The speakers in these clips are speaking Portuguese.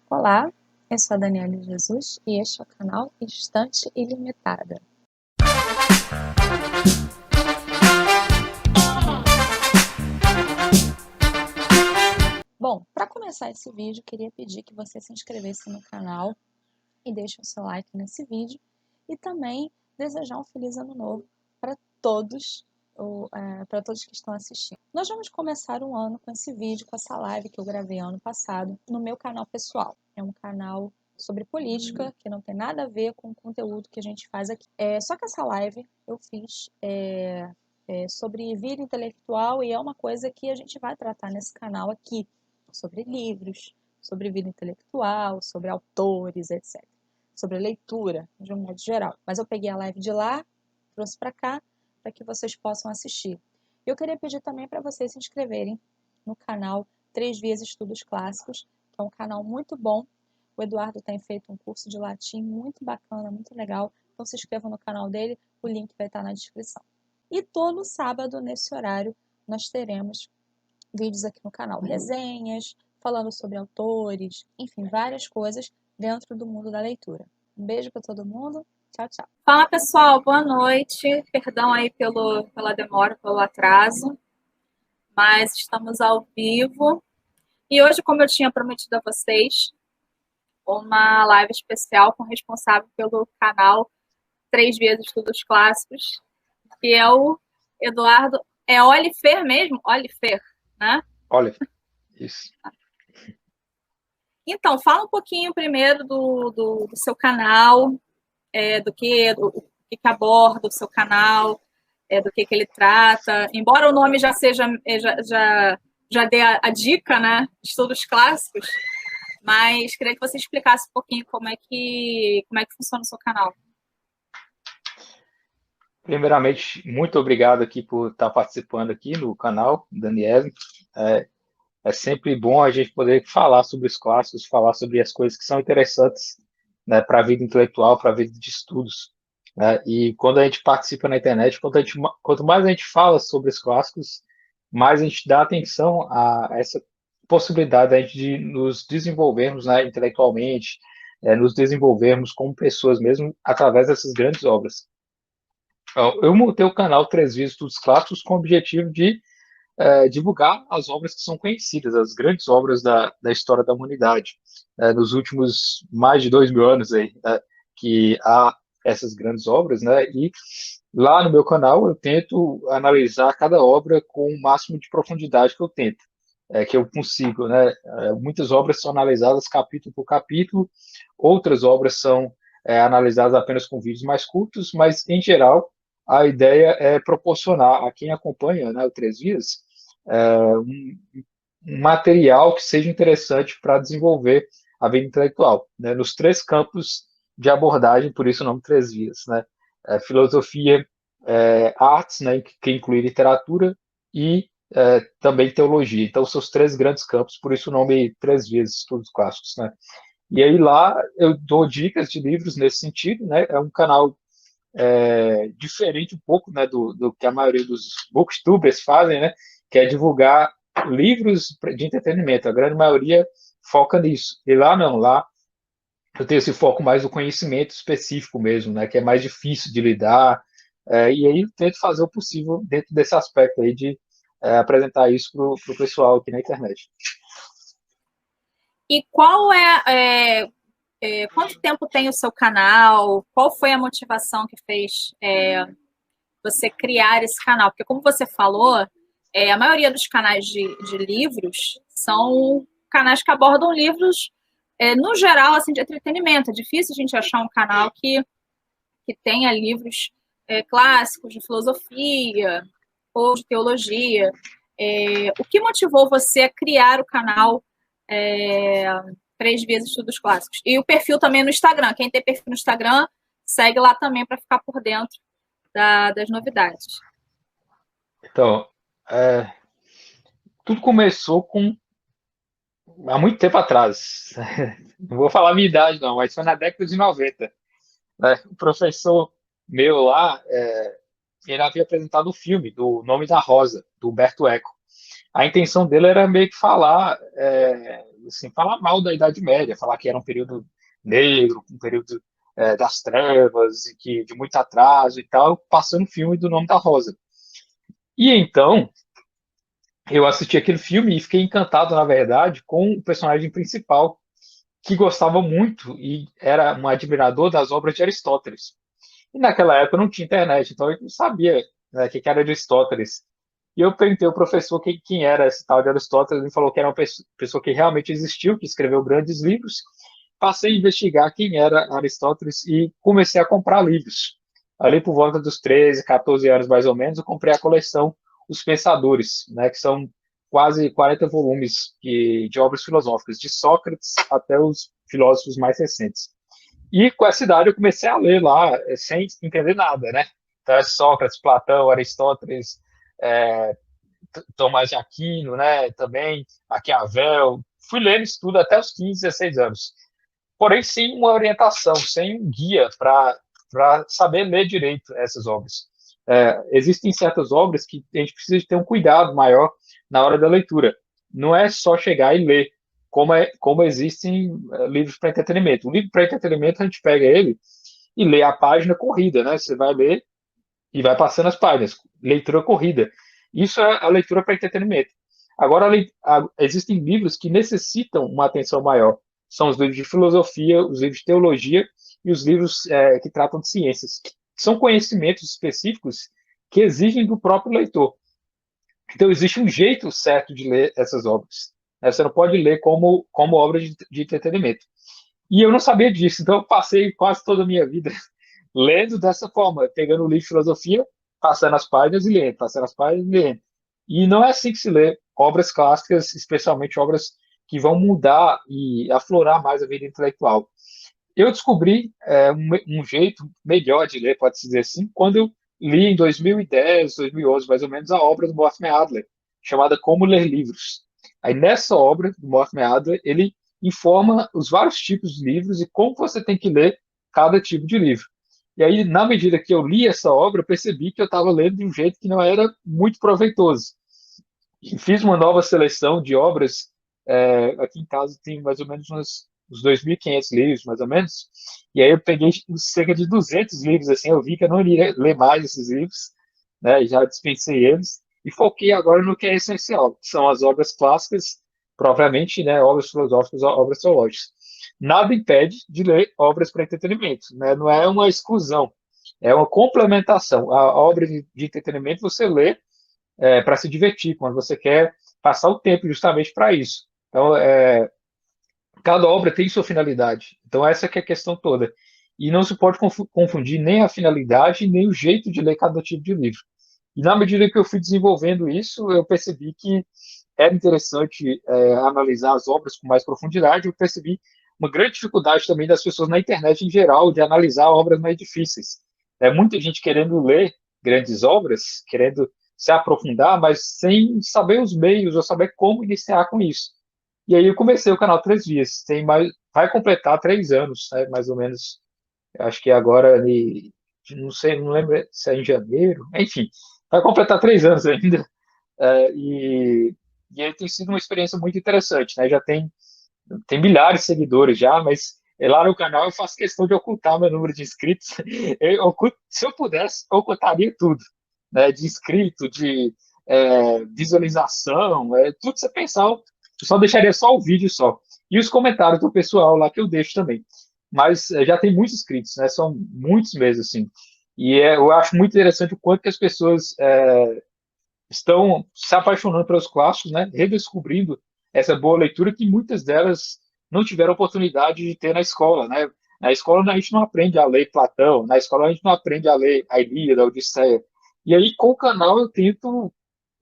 Olá, eu sou a Daniela Jesus e este é o canal Estante Ilimitada. Bom, para começar esse vídeo, queria pedir que você se inscrevesse no canal e deixe o seu like nesse vídeo e também desejar um feliz ano novo para todos, para todos que estão assistindo. Nós vamos começar um ano com esse vídeo, com essa live que eu gravei ano passado no meu canal pessoal. É um canal sobre política, que não tem nada a ver com o conteúdo que a gente faz aqui. Só que essa live eu fiz sobre vida intelectual e é uma coisa que a gente vai tratar nesse canal aqui, sobre livros, sobre vida intelectual, sobre autores, etc. Sobre leitura, de um modo geral. Mas eu peguei a live de lá, trouxe para cá, para que vocês possam assistir. Eu queria pedir também para vocês se inscreverem no canal 3 Vias Estudos Clássicos, que é um canal muito bom. O Eduardo tem feito um curso de latim muito bacana, muito legal. Então se inscrevam no canal dele, o link vai estar na descrição. E todo sábado, nesse horário, nós teremos vídeos aqui no canal, resenhas, falando sobre autores, enfim, várias coisas dentro do mundo da leitura. Um beijo para todo mundo. Tchau, tchau. Fala, pessoal. Boa noite. Perdão aí pela demora, pelo atraso, mas estamos ao vivo. E hoje, como eu tinha prometido a vocês, uma live especial com o responsável pelo canal 3 Vezes Estudos Clássicos, que é o Eduardo. É Olifer mesmo? Olifer, né? Olifer, isso. Então, fala um pouquinho primeiro do seu canal, do que aborda o seu canal, do que ele trata. Embora o nome já seja, já dê a dica, né? Estudos clássicos, mas queria que você explicasse um pouquinho como é que funciona o seu canal. Primeiramente, muito obrigado aqui por estar participando aqui no canal, Daniela. É sempre bom a gente poder falar sobre os clássicos, falar sobre as coisas que são interessantes, né, para a vida intelectual, para a vida de estudos. Né? E quando a gente participa na internet, quanto mais a gente fala sobre os clássicos, mais a gente dá atenção a essa possibilidade de nos desenvolvermos, né, intelectualmente, nos desenvolvermos como pessoas mesmo através dessas grandes obras. Eu montei o canal 3 Vias Estudos Clássicos com o objetivo de divulgar as obras que são conhecidas, as grandes obras da história da humanidade, nos últimos mais de 2.000 anos aí, né, que há essas grandes obras, né, e lá no meu canal eu tento analisar cada obra com o máximo de profundidade que eu tento, que eu consigo, né. Muitas obras são analisadas capítulo por capítulo, outras obras são analisadas apenas com vídeos mais curtos, mas em geral a ideia é proporcionar a quem acompanha, né, o Três Vias um material que seja interessante para desenvolver a vida intelectual, né, nos 3 campos de abordagem, por isso o nome 3 Vias, né, filosofia, artes, né, que inclui literatura e também teologia. Então são os 3 grandes campos, por isso o nome 3 Vias Estudos Clássicos, né. E aí lá eu dou dicas de livros nesse sentido, né, é um canal diferente um pouco, né, do que a maioria dos booktubers fazem, né, que é divulgar livros de entretenimento. A grande maioria foca nisso. E lá não, lá eu tenho esse foco mais no conhecimento específico mesmo, né, que é mais difícil de lidar. E aí eu tento fazer o possível dentro desse aspecto aí de apresentar isso para o pessoal aqui na internet. E quanto tempo tem o seu canal? Qual foi a motivação que fez você criar esse canal? Porque, como você falou, a maioria dos canais de livros são canais que abordam livros, no geral, assim, de entretenimento. É difícil a gente achar um canal que tenha livros clássicos de filosofia ou de teologia. O que motivou você a criar o canal 3 Vezes Estudos Clássicos? E o perfil também no Instagram. Quem tem perfil no Instagram, segue lá também para ficar por dentro das novidades. Então, tudo começou há muito tempo atrás. Não vou falar a minha idade, não, mas foi na década de 90. Né? O professor meu lá, ele havia apresentado o filme do Nome da Rosa, do Humberto Eco. A intenção dele era meio que falar assim, falar mal da Idade Média, falar que era um período negro, um período das trevas, e que de muito atraso e tal, passando o filme do Nome da Rosa. E então, eu assisti aquele filme e fiquei encantado, na verdade, com o personagem principal, que gostava muito e era um admirador das obras de Aristóteles. E naquela época não tinha internet, então eu não sabia, né, que era Aristóteles. E eu perguntei ao professor quem era esse tal de Aristóteles, ele falou que era uma pessoa que realmente existiu, que escreveu grandes livros. Passei a investigar quem era Aristóteles e comecei a comprar livros. Ali por volta dos 13, 14 anos mais ou menos, eu comprei a coleção Os Pensadores, né, que são quase 40 volumes de obras filosóficas, de Sócrates até os filósofos mais recentes. E com essa idade eu comecei a ler lá, sem entender nada, né? Então, é Sócrates, Platão, Aristóteles, é, Tomás de Aquino, né? Também Maquiavel. Fui lendo isso tudo até os 15, 16 anos. Porém, sem uma orientação, sem um guia para saber ler direito essas obras. Existem certas obras que a gente precisa de ter um cuidado maior na hora da leitura. Não é só chegar e ler, como existem livros para entretenimento. O livro para entretenimento, a gente pega ele e lê a página corrida, né? Você vai ler e vai passando as páginas. Leitura corrida. Isso é a leitura para entretenimento. Agora, existem livros que necessitam uma atenção maior. São os livros de filosofia, os livros de teologia e os livros que tratam de ciências. São conhecimentos específicos que exigem do próprio leitor. Então, existe um jeito certo de ler essas obras. Você não pode ler como obra de entretenimento. E eu não sabia disso, então eu passei quase toda a minha vida lendo dessa forma, pegando o livro de filosofia, passando as páginas e lendo, passando as páginas e lendo. E não é assim que se lê obras clássicas, especialmente obras que vão mudar e aflorar mais a vida intelectual. Eu descobri um jeito melhor de ler, pode-se dizer assim, quando eu li em 2010, 2011, mais ou menos, a obra do Mortimer Adler, chamada Como Ler Livros. Aí nessa obra do Mortimer Adler, ele informa os vários tipos de livros e como você tem que ler cada tipo de livro. E aí, na medida que eu li essa obra, eu percebi que eu estava lendo de um jeito que não era muito proveitoso. E fiz uma nova seleção de obras. Aqui em casa tem mais ou menos uns 2.500 livros, mais ou menos. E aí eu peguei cerca de 200 livros, assim, eu vi que eu não iria ler mais esses livros, né, já dispensei eles, e foquei agora no que é essencial, que são as obras clássicas, propriamente, né, obras filosóficas, obras teológicas. Nada impede de ler obras para entretenimento, né, não é uma exclusão, é uma complementação. A obra de entretenimento você lê para se divertir, quando você quer passar o tempo justamente para isso. Então, cada obra tem sua finalidade. Então, essa que é a questão toda. E não se pode confundir nem a finalidade, nem o jeito de ler cada tipo de livro. E na medida que eu fui desenvolvendo isso, eu percebi que era interessante analisar as obras com mais profundidade. Eu percebi uma grande dificuldade também das pessoas na internet em geral de analisar obras mais difíceis. Muita gente querendo ler grandes obras, querendo se aprofundar, mas sem saber os meios ou saber como iniciar com isso. E aí eu comecei o canal Três Vias. Vai completar 3 anos, né, mais ou menos. Acho que agora, não sei, não lembro se é em janeiro. Enfim, vai completar 3 anos ainda. E aí tem sido uma experiência muito interessante, né? Já tem milhares de seguidores já, mas lá no canal eu faço questão de ocultar meu número de inscritos. Se eu pudesse, eu ocultaria tudo, né? De inscrito, de visualização, tudo que você pensar, eu só deixaria só o vídeo só. E os comentários do pessoal lá que eu deixo também. Mas já tem muitos inscritos, né? São muitos mesmo, assim. E eu acho muito interessante o quanto que as pessoas estão se apaixonando pelos clássicos, né? Redescobrindo essa boa leitura que muitas delas não tiveram oportunidade de ter na escola, né? Na escola a gente não aprende a ler Platão, na escola a gente não aprende a ler a Ilíada, a Odisseia. E aí com o canal eu tento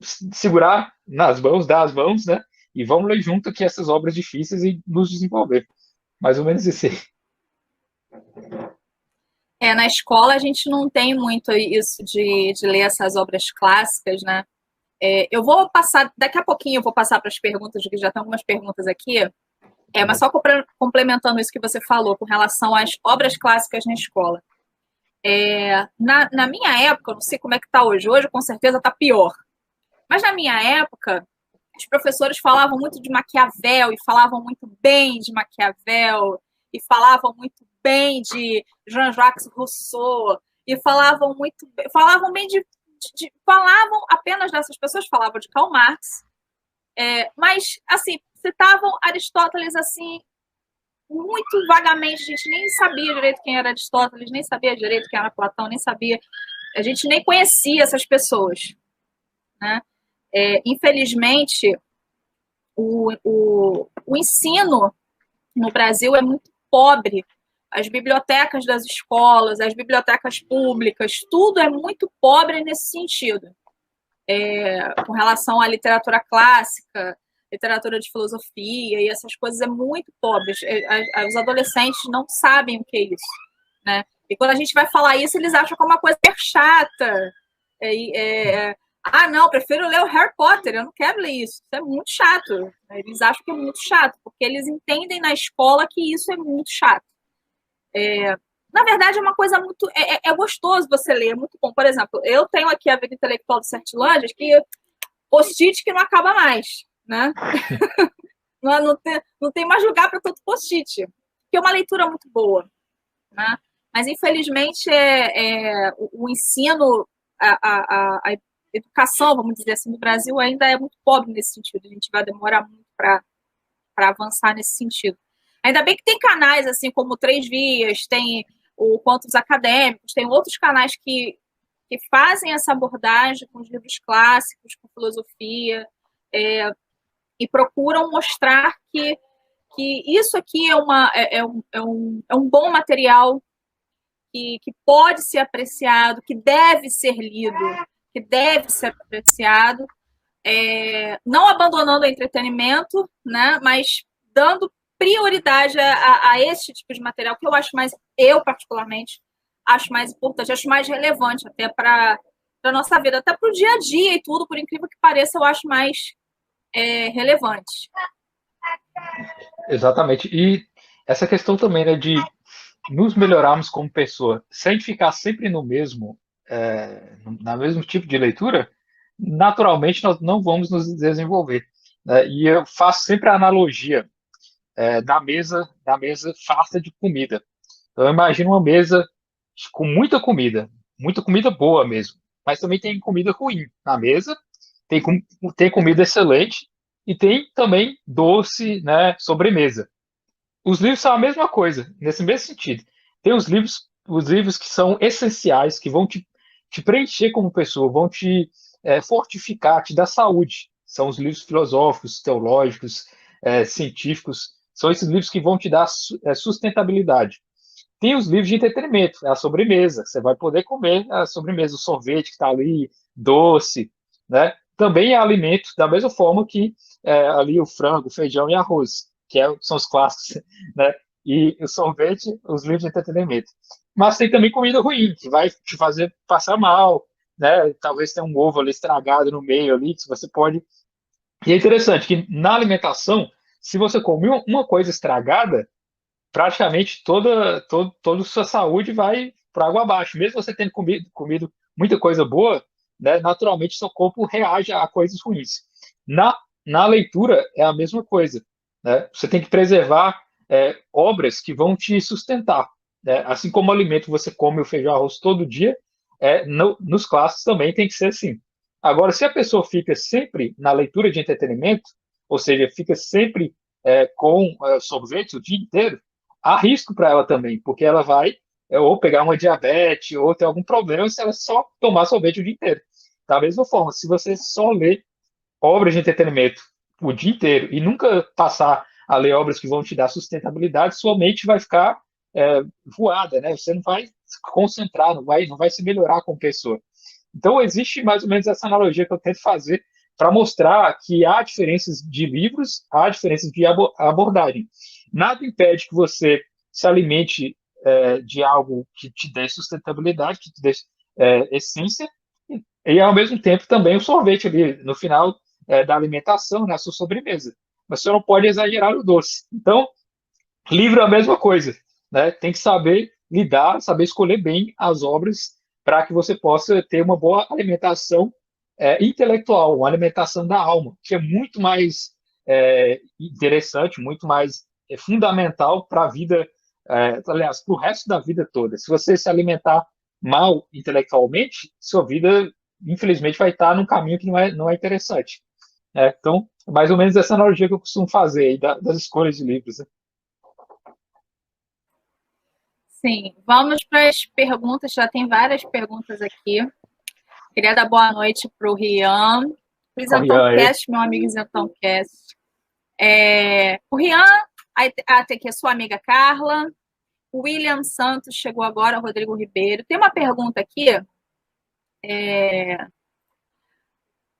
segurar nas mãos, dar as mãos, né? E vamos ler junto aqui essas obras difíceis e nos desenvolver. Mais ou menos isso aí. Na escola a gente não tem muito isso de ler essas obras clássicas, né? Eu vou passar, daqui a pouquinho eu vou passar para as perguntas, que já tem algumas perguntas aqui, mas só complementando isso que você falou com relação às obras clássicas na escola. Na minha época, eu não sei como é que está hoje com certeza está pior, mas na minha época, os professores falavam muito de Maquiavel e falavam muito bem de Maquiavel e falavam muito bem de Jean-Jacques Rousseau e falavam bem falavam apenas dessas pessoas, falavam de Karl Marx, mas assim citavam Aristóteles assim muito vagamente, a gente nem sabia direito quem era Aristóteles, nem sabia direito quem era Platão, nem sabia, a gente nem conhecia essas pessoas, né? Infelizmente, o ensino no Brasil é muito pobre. As bibliotecas das escolas, as bibliotecas públicas, tudo é muito pobre nesse sentido. Com relação à literatura clássica, literatura de filosofia e essas coisas é muito pobre. Os adolescentes não sabem o que é isso, né? E quando a gente vai falar isso, eles acham que é uma coisa chata. Não, prefiro ler o Harry Potter, eu não quero ler isso. Isso é muito chato. Eles acham que é muito chato, porque eles entendem na escola que isso é muito chato. Na verdade, é uma coisa muito... É gostoso você ler, é muito bom. Por exemplo, eu tenho aqui a Vida Intelectual do Certilândia, que post-it que não acaba mais, né? não tem mais lugar para tanto post-it, que é uma leitura muito boa, né? Mas, infelizmente, o ensino, a educação, vamos dizer assim, no Brasil ainda é muito pobre nesse sentido. A gente vai demorar muito para avançar nesse sentido. Ainda bem que tem canais, assim, como Três Vias, tem o Contos Acadêmicos, tem outros canais que fazem essa abordagem com os livros clássicos, com filosofia, e procuram mostrar que isso aqui é um bom material que pode ser apreciado, que deve ser lido, que deve ser apreciado, não abandonando o entretenimento, né, mas dando prioridade a esse tipo de material, que eu particularmente, acho mais importante, acho mais relevante até para a nossa vida, até para o dia a dia e tudo, por incrível que pareça, eu acho mais relevante. Exatamente. E essa questão também, né, de nos melhorarmos como pessoa, se a gente ficar sempre no mesmo tipo de leitura, naturalmente nós não vamos nos desenvolver, né? E eu faço sempre a analogia da mesa farta de comida. Então, eu imagino uma mesa com muita comida boa mesmo, mas também tem comida ruim na mesa, tem comida excelente e tem também doce, né, sobremesa. Os livros são a mesma coisa, nesse mesmo sentido. Tem os livros que são essenciais, que vão te preencher como pessoa, vão te fortificar, te dar saúde. São os livros filosóficos, teológicos, científicos. São esses livros que vão te dar sustentabilidade. Tem os livros de entretenimento, a sobremesa. Você vai poder comer a sobremesa, o sorvete que está ali, doce, né? Também é alimento, da mesma forma que ali o frango, feijão e arroz, que são os clássicos, né? E o sorvete, os livros de entretenimento. Mas tem também comida ruim, que vai te fazer passar mal, né? Talvez tenha um ovo ali estragado no meio ali, que você pode... E é interessante que na alimentação, se você come uma coisa estragada, praticamente toda a sua saúde vai para água abaixo. Mesmo você tendo comido muita coisa boa, né, naturalmente seu corpo reage a coisas ruins. Na leitura é a mesma coisa, né? Você tem que preservar obras que vão te sustentar, né? Assim como o alimento você come o feijão e arroz todo dia, nos clássicos também tem que ser assim. Agora, se a pessoa fica sempre na leitura de entretenimento, ou seja, fica sempre com sorvete o dia inteiro, há risco para ela também, porque ela vai ou pegar uma diabetes ou ter algum problema se ela só tomar sorvete o dia inteiro. Da mesma forma, se você só lê obras de entretenimento o dia inteiro e nunca passar a ler obras que vão te dar sustentabilidade, sua mente vai ficar voada, né? Você não vai se concentrar, não vai se melhorar como pessoa. Então, existe mais ou menos essa analogia que eu tento fazer para mostrar que há diferenças de livros, há diferenças de abordagem. Nada impede que você se alimente de algo que te dê sustentabilidade, que te dê essência, e ao mesmo tempo também o sorvete ali no final da alimentação, na sua sobremesa. Mas você não pode exagerar no doce. Então, livro é a mesma coisa, né? Tem que saber lidar, saber escolher bem as obras para que você possa ter uma boa alimentação intelectual, uma alimentação da alma, que é muito mais interessante, muito mais fundamental para a vida, aliás, para o resto da vida toda. Se você se alimentar mal intelectualmente, sua vida, infelizmente, vai estar num caminho que não é interessante. Então, mais ou menos essa analogia que eu costumo fazer aí das escolhas de livros. Né? Sim, vamos para as perguntas, já tem várias perguntas aqui. Queria dar boa noite para o Rian. Isentão Cast, meu amigo Isentão Cast. O Rian, tem aqui a sua amiga Carla. O William Santos chegou agora, o Rodrigo Ribeiro. Tem uma pergunta aqui.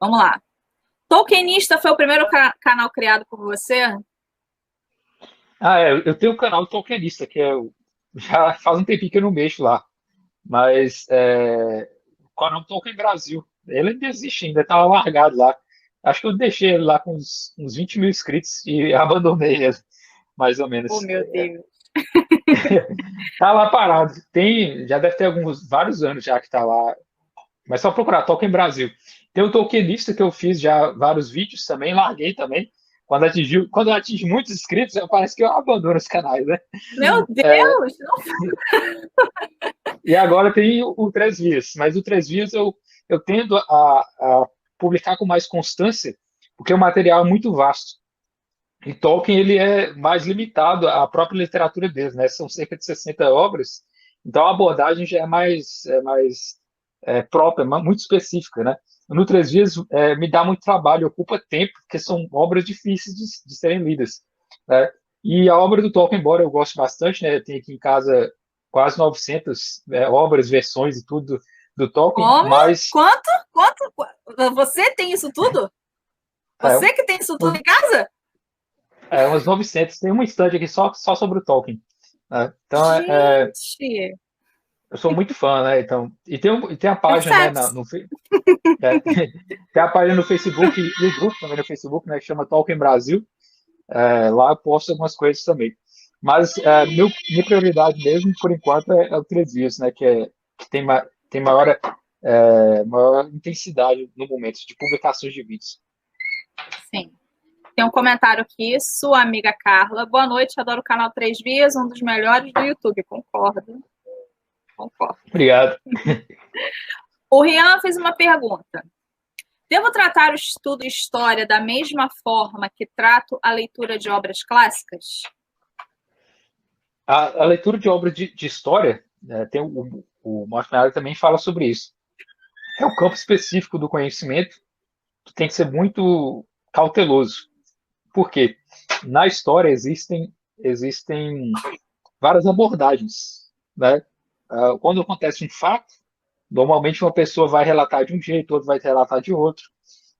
Vamos lá. Tolkienista foi o primeiro canal criado por você? Eu tenho o canal Tolkienista, que já faz um tempinho que eu não mexo lá. Mas o canal Tolkien Brasil, ele ainda existe, ainda estava largado lá. Acho que eu deixei ele lá com uns 20 mil inscritos e abandonei ele, mais ou menos. Oh, meu Deus. Tá lá parado. Já deve ter vários anos já que tá lá. Mas só procurar Tolkien Brasil. Tem o Tolkienista que eu fiz já vários vídeos também, larguei também. Quando eu atingi muitos inscritos, parece que eu abandono os canais, né? Meu Deus! E agora tem o Três Vias, mas o Três Vias eu tendo a publicar com mais constância, porque o material é muito vasto. E Tolkien ele é mais limitado à própria literatura dele, né? São cerca de 60 obras, então a abordagem já é mais própria, muito específica, né? No Três Vias me dá muito trabalho, ocupa tempo, porque são obras difíceis de serem lidas, né? E a obra do Tolkien, embora eu goste bastante, né? Eu tenho aqui em casa quase 900 obras, versões e tudo do Tolkien, Como? mas... Quanto? Você tem isso tudo? Você que tem isso tudo em casa? Umas 900. Tem uma estante aqui só sobre o Tolkien. Né? Então, Gente! Eu sou muito fã, né? Então, e tem a página, né, tem a página no Facebook e o grupo também no Facebook, né, que chama Tolkien Brasil. Lá eu posto algumas coisas também. Mas minha prioridade mesmo, por enquanto, é o Três Dias, né, que tem maior intensidade no momento de publicações de vídeos. Sim. Tem um comentário aqui, sua amiga Carla. Boa noite, adoro o canal Três Vias, um dos melhores do YouTube. Concordo. Obrigado. O Rian fez uma pergunta. Devo tratar o estudo de história da mesma forma que trato a leitura de obras clássicas? A leitura de obras de história, tem o Martin também fala sobre isso. É um campo específico do conhecimento que tem que ser muito cauteloso. Por quê? Na história existem várias abordagens, né? Quando acontece um fato, normalmente uma pessoa vai relatar de um jeito, outra vai relatar de outro.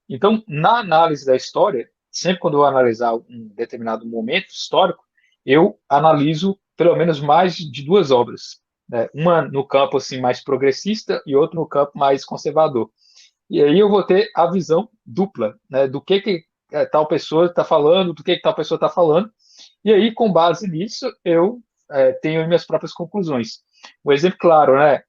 Então, na análise da história, sempre quando eu analisar um determinado momento histórico, eu analiso pelo menos mais de duas obras, né? Uma no campo assim mais progressista e outra no campo mais conservador. E aí eu vou ter a visão dupla, né? Do que tal pessoa está falando, do que tal pessoa está falando. E aí, com base nisso, eu tenho minhas próprias conclusões. Um exemplo claro, né?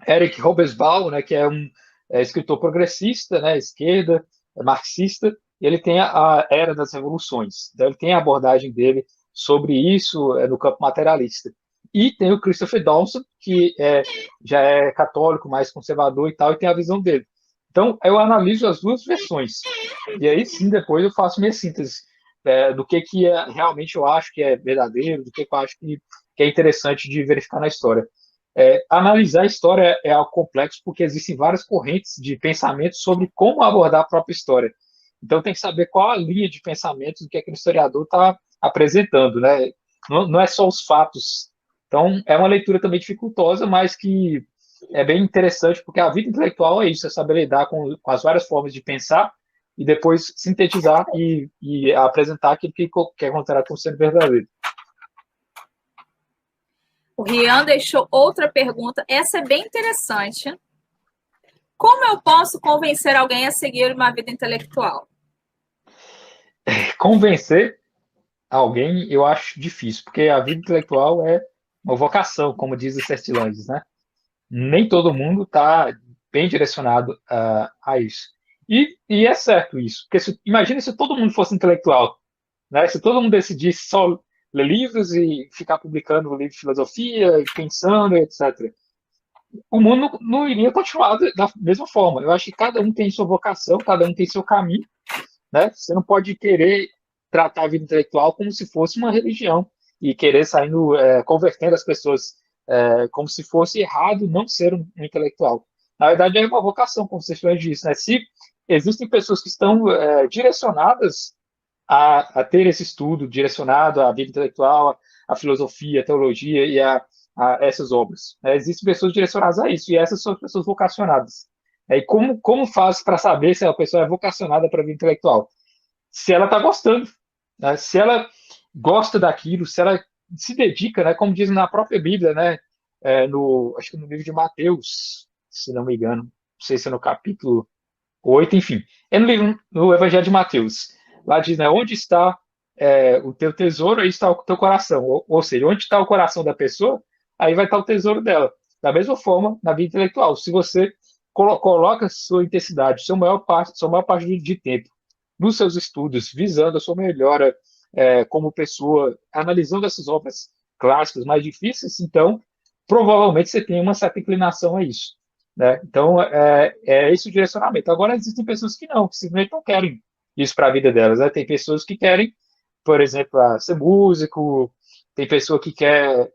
Eric Hobsbawm, né, que é um escritor progressista, né, esquerda, marxista, ele tem a Era das Revoluções. Então, ele tem a abordagem dele sobre isso no campo materialista. E tem o Christopher Dawson, que já é católico, mais conservador e tal, e tem a visão dele. Então, eu analiso as duas versões. E aí, sim, depois eu faço minha síntese do que realmente eu acho que é verdadeiro, do que eu acho que é interessante de verificar na história. Analisar a história é algo complexo porque existem várias correntes de pensamento sobre como abordar a própria história. Então tem que saber qual a linha de pensamento que aquele historiador está apresentando, né? Não é só os fatos. Então é uma leitura também dificultosa, mas que é bem interessante porque a vida intelectual é isso, é saber lidar com as várias formas de pensar e depois sintetizar e apresentar aquilo que quer considerar como sendo verdadeiro. O Rian deixou outra pergunta. Essa é bem interessante. Como eu posso convencer alguém a seguir uma vida intelectual? Convencer alguém eu acho difícil, porque a vida intelectual é uma vocação, como diz o Sertilanges, né? Nem todo mundo está bem direcionado a isso. E é certo isso, porque imagina se todo mundo fosse intelectual, né? Se todo mundo decidisse só ler livros e ficar publicando livros de filosofia, pensando, etc. O mundo não iria continuar da mesma forma. Eu acho que cada um tem sua vocação, cada um tem seu caminho, né? Você não pode querer tratar a vida intelectual como se fosse uma religião e querer saindo convertendo as pessoas como se fosse errado não ser um intelectual. Na verdade, é uma vocação, como você disse, né? Se existem pessoas que estão direcionadas a ter esse estudo, direcionado à vida intelectual, à filosofia, à teologia e a essas obras, né? Existem pessoas direcionadas a isso, e essas são as pessoas vocacionadas. E como faz para saber se a pessoa é vocacionada para a vida intelectual? Se ela está gostando, né? Se ela gosta daquilo, se ela se dedica, né? Como diz na própria Bíblia, né? Acho que no livro de Mateus, se não me engano, não sei se é no capítulo 8, enfim, é no Evangelho de Mateus. Lá diz, né? Onde está o teu tesouro, aí está o teu coração. Ou seja, onde está o coração da pessoa, aí vai estar o tesouro dela. Da mesma forma, na vida intelectual, se você coloca sua intensidade, sua maior parte de tempo nos seus estudos, visando a sua melhora como pessoa, analisando essas obras clássicas mais difíceis, então, provavelmente você tem uma certa inclinação a isso, né? Então, é esse o direcionamento. Agora, existem pessoas que não, que simplesmente não querem isso para a vida delas, né? Tem pessoas que querem, por exemplo, a ser músico, tem pessoa que quer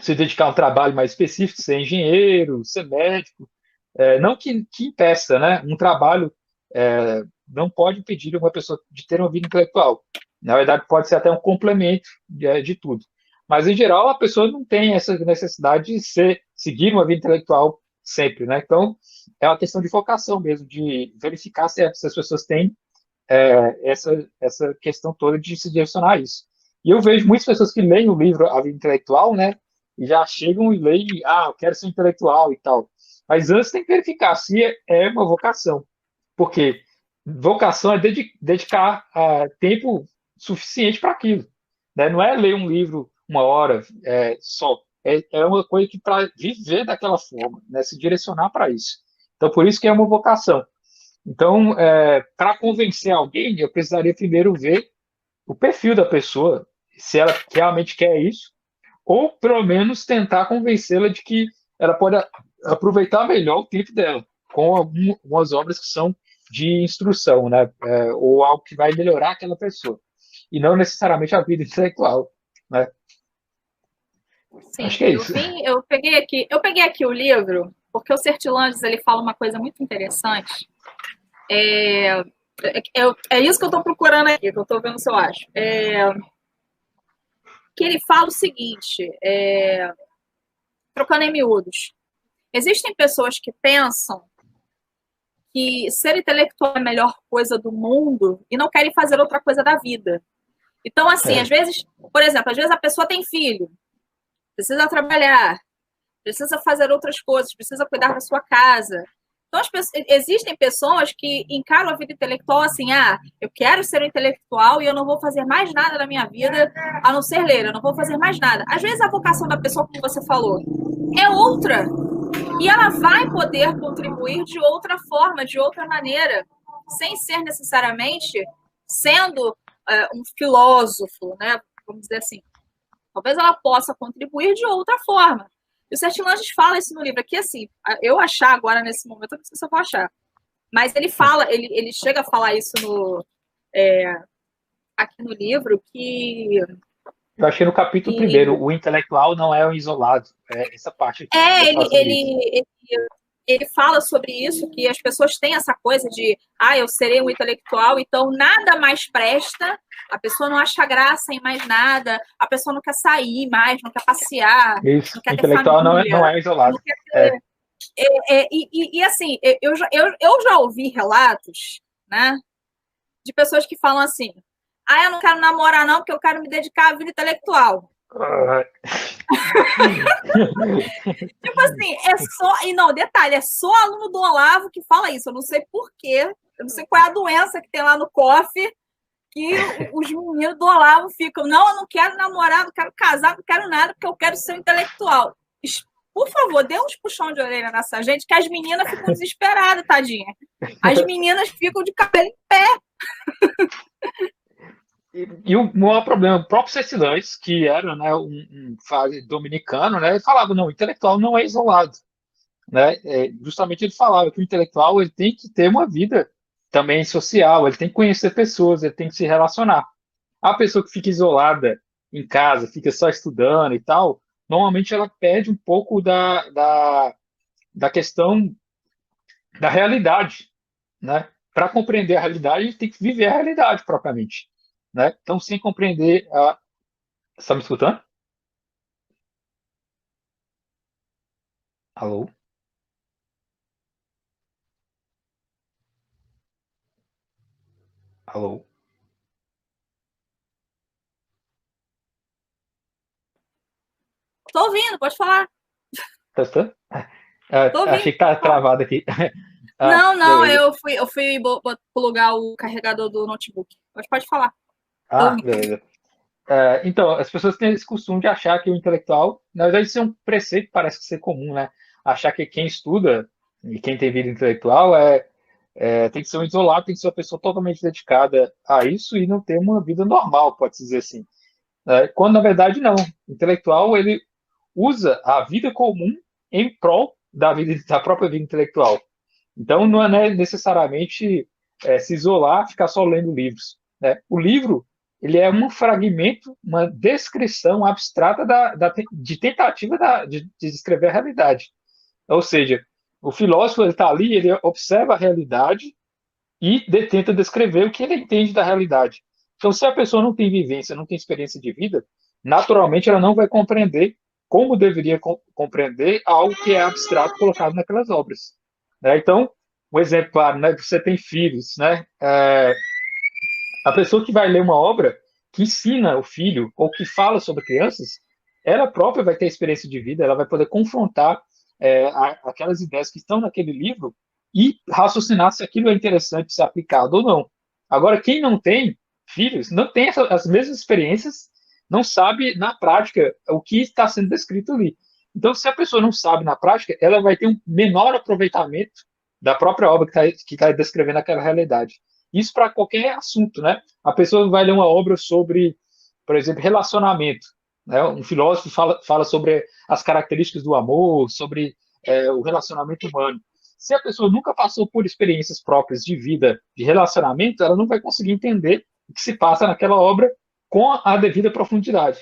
se dedicar a um trabalho mais específico, ser engenheiro, ser médico, não que impeça, né? Um trabalho não pode impedir uma pessoa de ter uma vida intelectual. Na verdade, pode ser até um complemento de tudo. Mas, em geral, a pessoa não tem essa necessidade de seguir uma vida intelectual sempre, né? Então, é uma questão de vocação mesmo, de verificar se as pessoas têm essa questão toda de se direcionar a isso. E eu vejo muitas pessoas que leem o livro A Vida Intelectual, né? E já chegam e leem, eu quero ser intelectual e tal. Mas antes tem que verificar se é uma vocação. Porque vocação é dedicar tempo suficiente para aquilo, né? Não é ler um livro uma hora só. É uma coisa que para viver daquela forma, né? Se direcionar para isso. Então, por isso que é uma vocação. Então, para convencer alguém, eu precisaria primeiro ver o perfil da pessoa, se ela realmente quer isso, ou pelo menos tentar convencê-la de que ela pode aproveitar melhor o tempo dela, com algumas obras que são de instrução, né? Ou algo que vai melhorar aquela pessoa, e não necessariamente a vida intelectual, né? Sim, acho que é isso. Eu peguei aqui o livro, porque o Sertilanges ele fala uma coisa muito interessante. É isso que eu estou procurando aqui, que eu estou vendo se eu acho. Que ele fala o seguinte, trocando em miúdos. Existem pessoas que pensam que ser intelectual é a melhor coisa do mundo e não querem fazer outra coisa da vida. Então, assim, às vezes, por exemplo, às vezes a pessoa tem filho, precisa trabalhar, precisa fazer outras coisas, precisa cuidar da sua casa. Então, existem pessoas que encaram a vida intelectual assim, eu quero ser um intelectual e eu não vou fazer mais nada na minha vida a não ser ler, eu não vou fazer mais nada. Às vezes a vocação da pessoa, como você falou, é outra. E ela vai poder contribuir de outra forma, de outra maneira, sem ser necessariamente sendo um filósofo, né? Vamos dizer assim. Talvez ela possa contribuir de outra forma. E o Sertilanges fala isso no livro aqui, assim, eu achar agora nesse momento, eu não sei se eu vou achar. Mas ele fala, ele chega a falar isso aqui no livro, que... Eu achei no capítulo primeiro, o intelectual não é um isolado. Essa parte aqui. Ele fala sobre isso, que as pessoas têm essa coisa de, eu serei um intelectual, então nada mais presta, a pessoa não acha graça em mais nada, a pessoa não quer sair mais, não quer passear, isso. Não quer intelectual ter família, não é isolado. Não quer ter... E assim, eu já ouvi relatos, né, de pessoas que falam assim, eu não quero namorar não, porque eu quero me dedicar à vida intelectual. Tipo assim, e não, detalhe, é só aluno do Olavo que fala isso, eu não sei porquê, eu não sei qual é a doença que tem lá no COF, que os meninos do Olavo ficam, não, eu não quero namorar, não quero casar, não quero nada, porque eu quero ser um intelectual. Por favor, dê uns puxão de orelha nessa gente, que as meninas ficam desesperadas, tadinha. As meninas ficam de cabelo em pé. E o maior problema, o próprio C.S. Lewis, que era, né, um fase dominicano, né, ele falava, não, o intelectual não é isolado, né? Justamente ele falava que o intelectual ele tem que ter uma vida também social, ele tem que conhecer pessoas, ele tem que se relacionar. A pessoa que fica isolada em casa, fica só estudando e tal, normalmente ela perde um pouco da questão da realidade, né? Para compreender a realidade, a gente tem que viver a realidade propriamente, né? Então, sem compreender a... Você está me escutando? Alô? Alô? Tô ouvindo, pode falar. Tá escutando? Tô Achei ouvindo. que tá travado aqui. Não, Beleza. eu fui plugar o carregador do notebook. Pode falar. Tô ouvindo. Beleza. Então, as pessoas têm esse costume de achar que o intelectual, na verdade, isso é um preceito que parece ser comum, né? Achar que quem estuda e quem tem vida intelectual tem que ser um isolado, tem que ser uma pessoa totalmente dedicada a isso e não ter uma vida normal, pode-se dizer assim. Quando, na verdade, não. O intelectual, ele usa a vida comum em prol da própria vida intelectual. Então, não é necessariamente se isolar, ficar só lendo livros, né? O livro, ele é um fragmento, uma descrição abstrata de tentativa de descrever a realidade. Ou seja, o filósofo está ali, ele observa a realidade e tenta descrever o que ele entende da realidade. Então, se a pessoa não tem vivência, não tem experiência de vida, naturalmente ela não vai compreender como deveria compreender algo que é abstrato colocado naquelas obras. Então, um exemplo claro, né? Você tem filhos, né? A pessoa que vai ler uma obra que ensina o filho ou que fala sobre crianças, ela própria vai ter experiência de vida, ela vai poder confrontar aquelas ideias que estão naquele livro e raciocinar se aquilo é interessante ser aplicado ou não. Agora, quem não tem filhos, não tem as mesmas experiências, não sabe na prática o que está sendo descrito ali. Então, se a pessoa não sabe na prática, ela vai ter um menor aproveitamento da própria obra que tá descrevendo aquela realidade. Isso para qualquer assunto, né? A pessoa vai ler uma obra sobre, por exemplo, relacionamento, né? Um filósofo fala sobre as características do amor, sobre o relacionamento humano. Se a pessoa nunca passou por experiências próprias de vida, de relacionamento, ela não vai conseguir entender o que se passa naquela obra com a devida profundidade.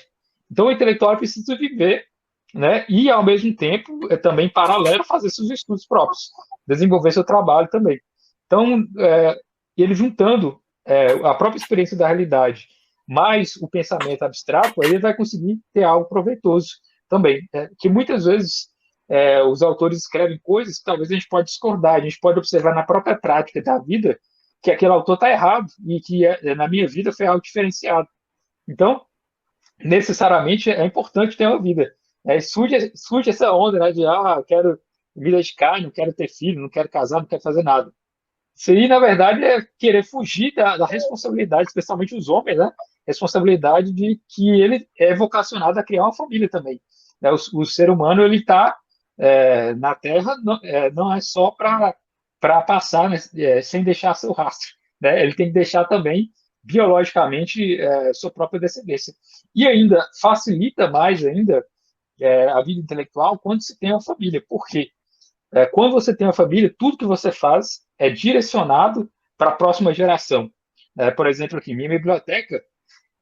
Então, o intelectual precisa viver, né? E, ao mesmo tempo, também paralelo, fazer seus estudos próprios, desenvolver seu trabalho também. Então, ele juntando a própria experiência da realidade mais o pensamento abstrato, aí ele vai conseguir ter algo proveitoso também. Que muitas vezes os autores escrevem coisas que talvez a gente pode discordar, a gente pode observar na própria prática da vida que aquele autor está errado e que na minha vida foi algo diferenciado. Então, necessariamente é importante ter uma vida. Surge essa onda, né, de quero me dedicar, não quero ter filho, não quero casar, não quero fazer nada. Isso aí, na verdade, é querer fugir da responsabilidade, especialmente os homens, né? Responsabilidade de que ele é vocacionado a criar uma família também. O ser humano, ele está na Terra, não é só para passar, né, sem deixar seu rastro, né? Ele tem que deixar também, biologicamente, sua própria descendência. E ainda facilita mais ainda a vida intelectual quando se tem uma família. Por quê? Quando você tem uma família, tudo que você faz é direcionado para a próxima geração. Por exemplo, aqui, minha biblioteca,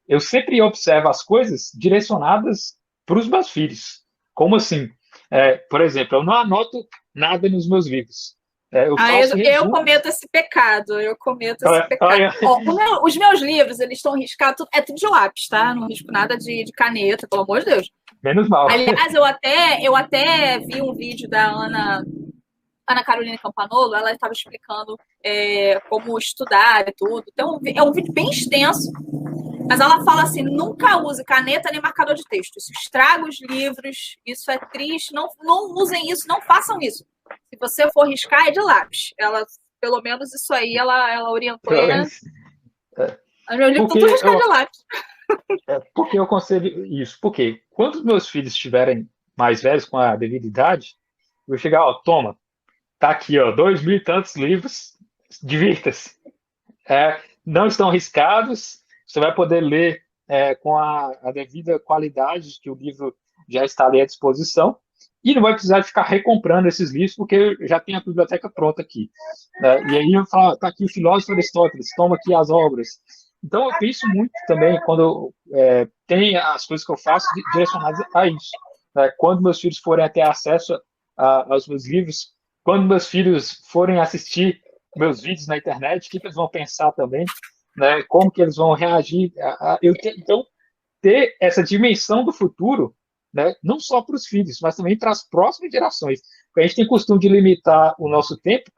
eu sempre observo as coisas direcionadas para os meus filhos. Como assim? Por exemplo, eu não anoto nada nos meus livros. Eu faço Eu resumos. cometo esse pecado, Os meus livros, eles estão riscados, é tudo de lápis, tá? Não risco nada de caneta, pelo amor de Deus. Menos mal. Aliás, eu até vi um vídeo da Ana Carolina Campanolo, ela estava explicando como estudar e tudo. Então, é um vídeo bem extenso, mas ela fala assim, nunca use caneta nem marcador de texto. Isso estraga os livros, isso é triste, não usem isso, não façam isso. Se você for riscar, é de lápis. Ela, pelo menos isso aí, ela orientou. Meu livro tudo riscado de lápis. Por que eu aconselho isso? Porque quando os meus filhos estiverem mais velhos com a devida idade, eu vou chegar, ó, toma, tá aqui, ó, 2.000 e tantos livros, divirta-se. Não estão arriscados, você vai poder ler com a devida qualidade que o livro já está ali à disposição, e não vai precisar de ficar recomprando esses livros, porque já tem a biblioteca pronta aqui. E aí eu falo, tá aqui o filósofo Aristóteles, toma aqui as obras. Então eu penso muito também, quando tem as coisas que eu faço direcionadas a isso. Quando meus filhos forem ter acesso aos meus livros, quando meus filhos forem assistir meus vídeos na internet, o que eles vão pensar também, né? Como que eles vão reagir. Então, ter essa dimensão do futuro, né? Não só para os filhos, mas também para as próximas gerações. Porque a gente tem costume de limitar o nosso tempo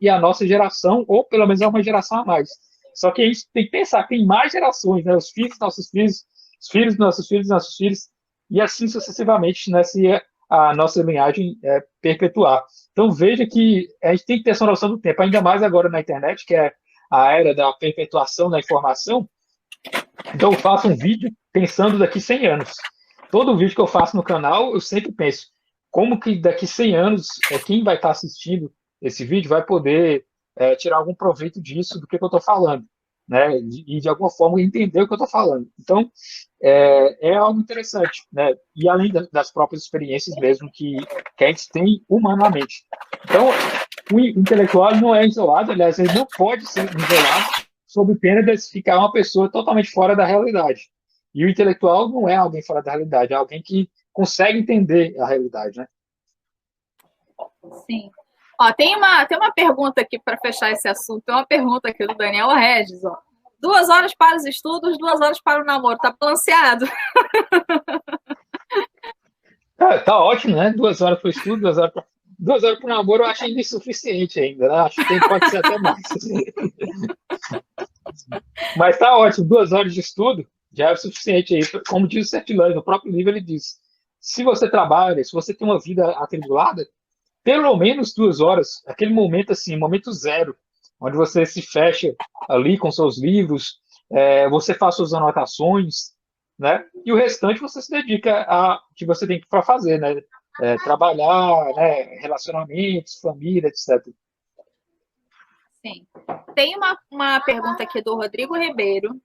e a nossa geração, ou pelo menos a uma geração a mais. Só que a gente tem que pensar que tem mais gerações, né? Os filhos dos nossos filhos, os filhos dos nossos filhos, nossos filhos, e assim sucessivamente, né? Se a nossa linhagem perpetuar. Então veja que a gente tem que ter essa noção do tempo, ainda mais agora na internet, que é a era da perpetuação da informação. Então eu faço um vídeo pensando daqui 100 anos. Todo vídeo que eu faço no canal, eu sempre penso, como que daqui 100 anos, quem vai estar assistindo esse vídeo vai poder tirar algum proveito disso, do que eu estou falando, né? E de alguma forma entender o que eu estou falando. Então, é algo interessante, né? E além das próprias experiências mesmo que a gente tem humanamente. Então, o intelectual não é isolado, aliás, ele não pode ser isolado sob pena de ficar uma pessoa totalmente fora da realidade. E o intelectual não é alguém fora da realidade, é alguém que consegue entender a realidade, né? Sim. Ó, tem uma pergunta aqui para fechar esse assunto. Tem uma pergunta aqui do Daniel Regis. Ó. 2 horas para os estudos, 2 horas para o namoro. Tá balanceado? Tá ótimo, né? 2 horas para o estudo, 2 horas para o namoro eu acho ainda insuficiente ainda, né? Acho que pode ser até mais. Mas tá ótimo, 2 horas de estudo já é o suficiente aí. Como diz o Sertilândia, no próprio livro ele diz, se você trabalha, se você tem uma vida atribulada, pelo menos 2 horas, aquele momento assim, momento zero, onde você se fecha ali com seus livros, você faz suas anotações, né? E o restante você se dedica a que você tem para fazer, né? Trabalhar, né? Relacionamentos, família, etc. Sim. Tem uma pergunta aqui do Rodrigo Ribeiro.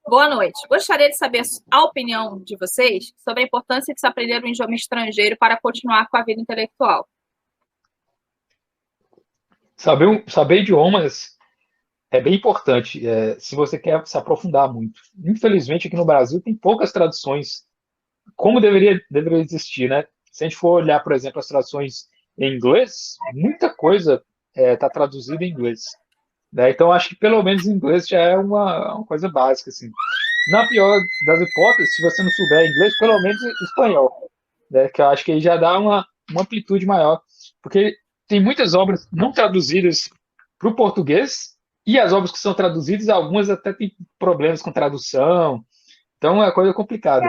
Boa noite. Gostaria de saber a opinião de vocês sobre a importância de se aprender um idioma estrangeiro para continuar com a vida intelectual. Saber idiomas é bem importante, se você quer se aprofundar muito. Infelizmente, aqui no Brasil tem poucas traduções, como deveria existir, né? Se a gente for olhar, por exemplo, as traduções em inglês, muita coisa está traduzida em inglês. Né? Então, acho que pelo menos em inglês já é uma coisa básica. Assim. Na pior das hipóteses, se você não souber inglês, pelo menos espanhol. Né? Que eu acho que aí já dá uma amplitude maior. Porque tem muitas obras não traduzidas para o português, e as obras que são traduzidas, algumas até têm problemas com tradução. Então, é uma coisa complicada.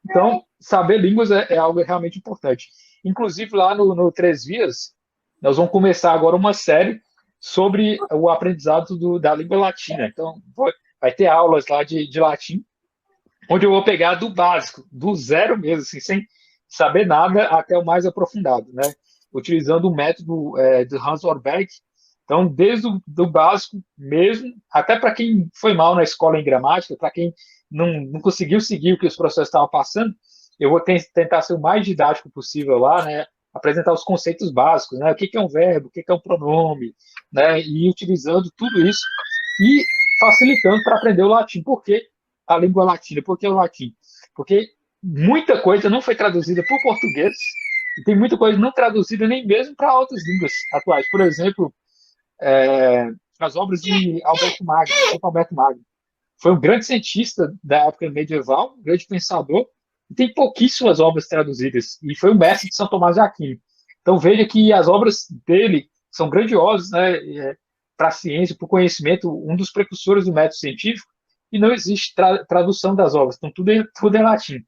Então, saber línguas é algo realmente importante. Inclusive, lá no Três Vias, nós vamos começar agora uma série sobre o aprendizado da língua latina. Então, vai ter aulas lá de latim, onde eu vou pegar do básico, do zero mesmo, assim, sem saber nada até o mais aprofundado, né? Utilizando o método do Hans Orbeck. Então, desde o básico mesmo, até para quem foi mal na escola em gramática, para quem não conseguiu seguir o que os professores estavam passando, eu vou tentar ser o mais didático possível lá, né? Apresentar os conceitos básicos, né? O que é um verbo, o que é um pronome, né? E utilizando tudo isso e facilitando para aprender o latim. Por que a língua latina? Por que o latim? Porque muita coisa não foi traduzida para o português e tem muita coisa não traduzida nem mesmo para outras línguas atuais. Por exemplo, as obras de Alberto Magno, Alberto Magno. Foi um grande cientista da época medieval, um grande pensador, e tem pouquíssimas obras traduzidas, e foi o mestre de São Tomás de Aquino. Então veja que as obras dele são grandiosas, né, para a ciência, para o conhecimento, um dos precursores do método científico, e não existe tradução das obras, então tudo é latim.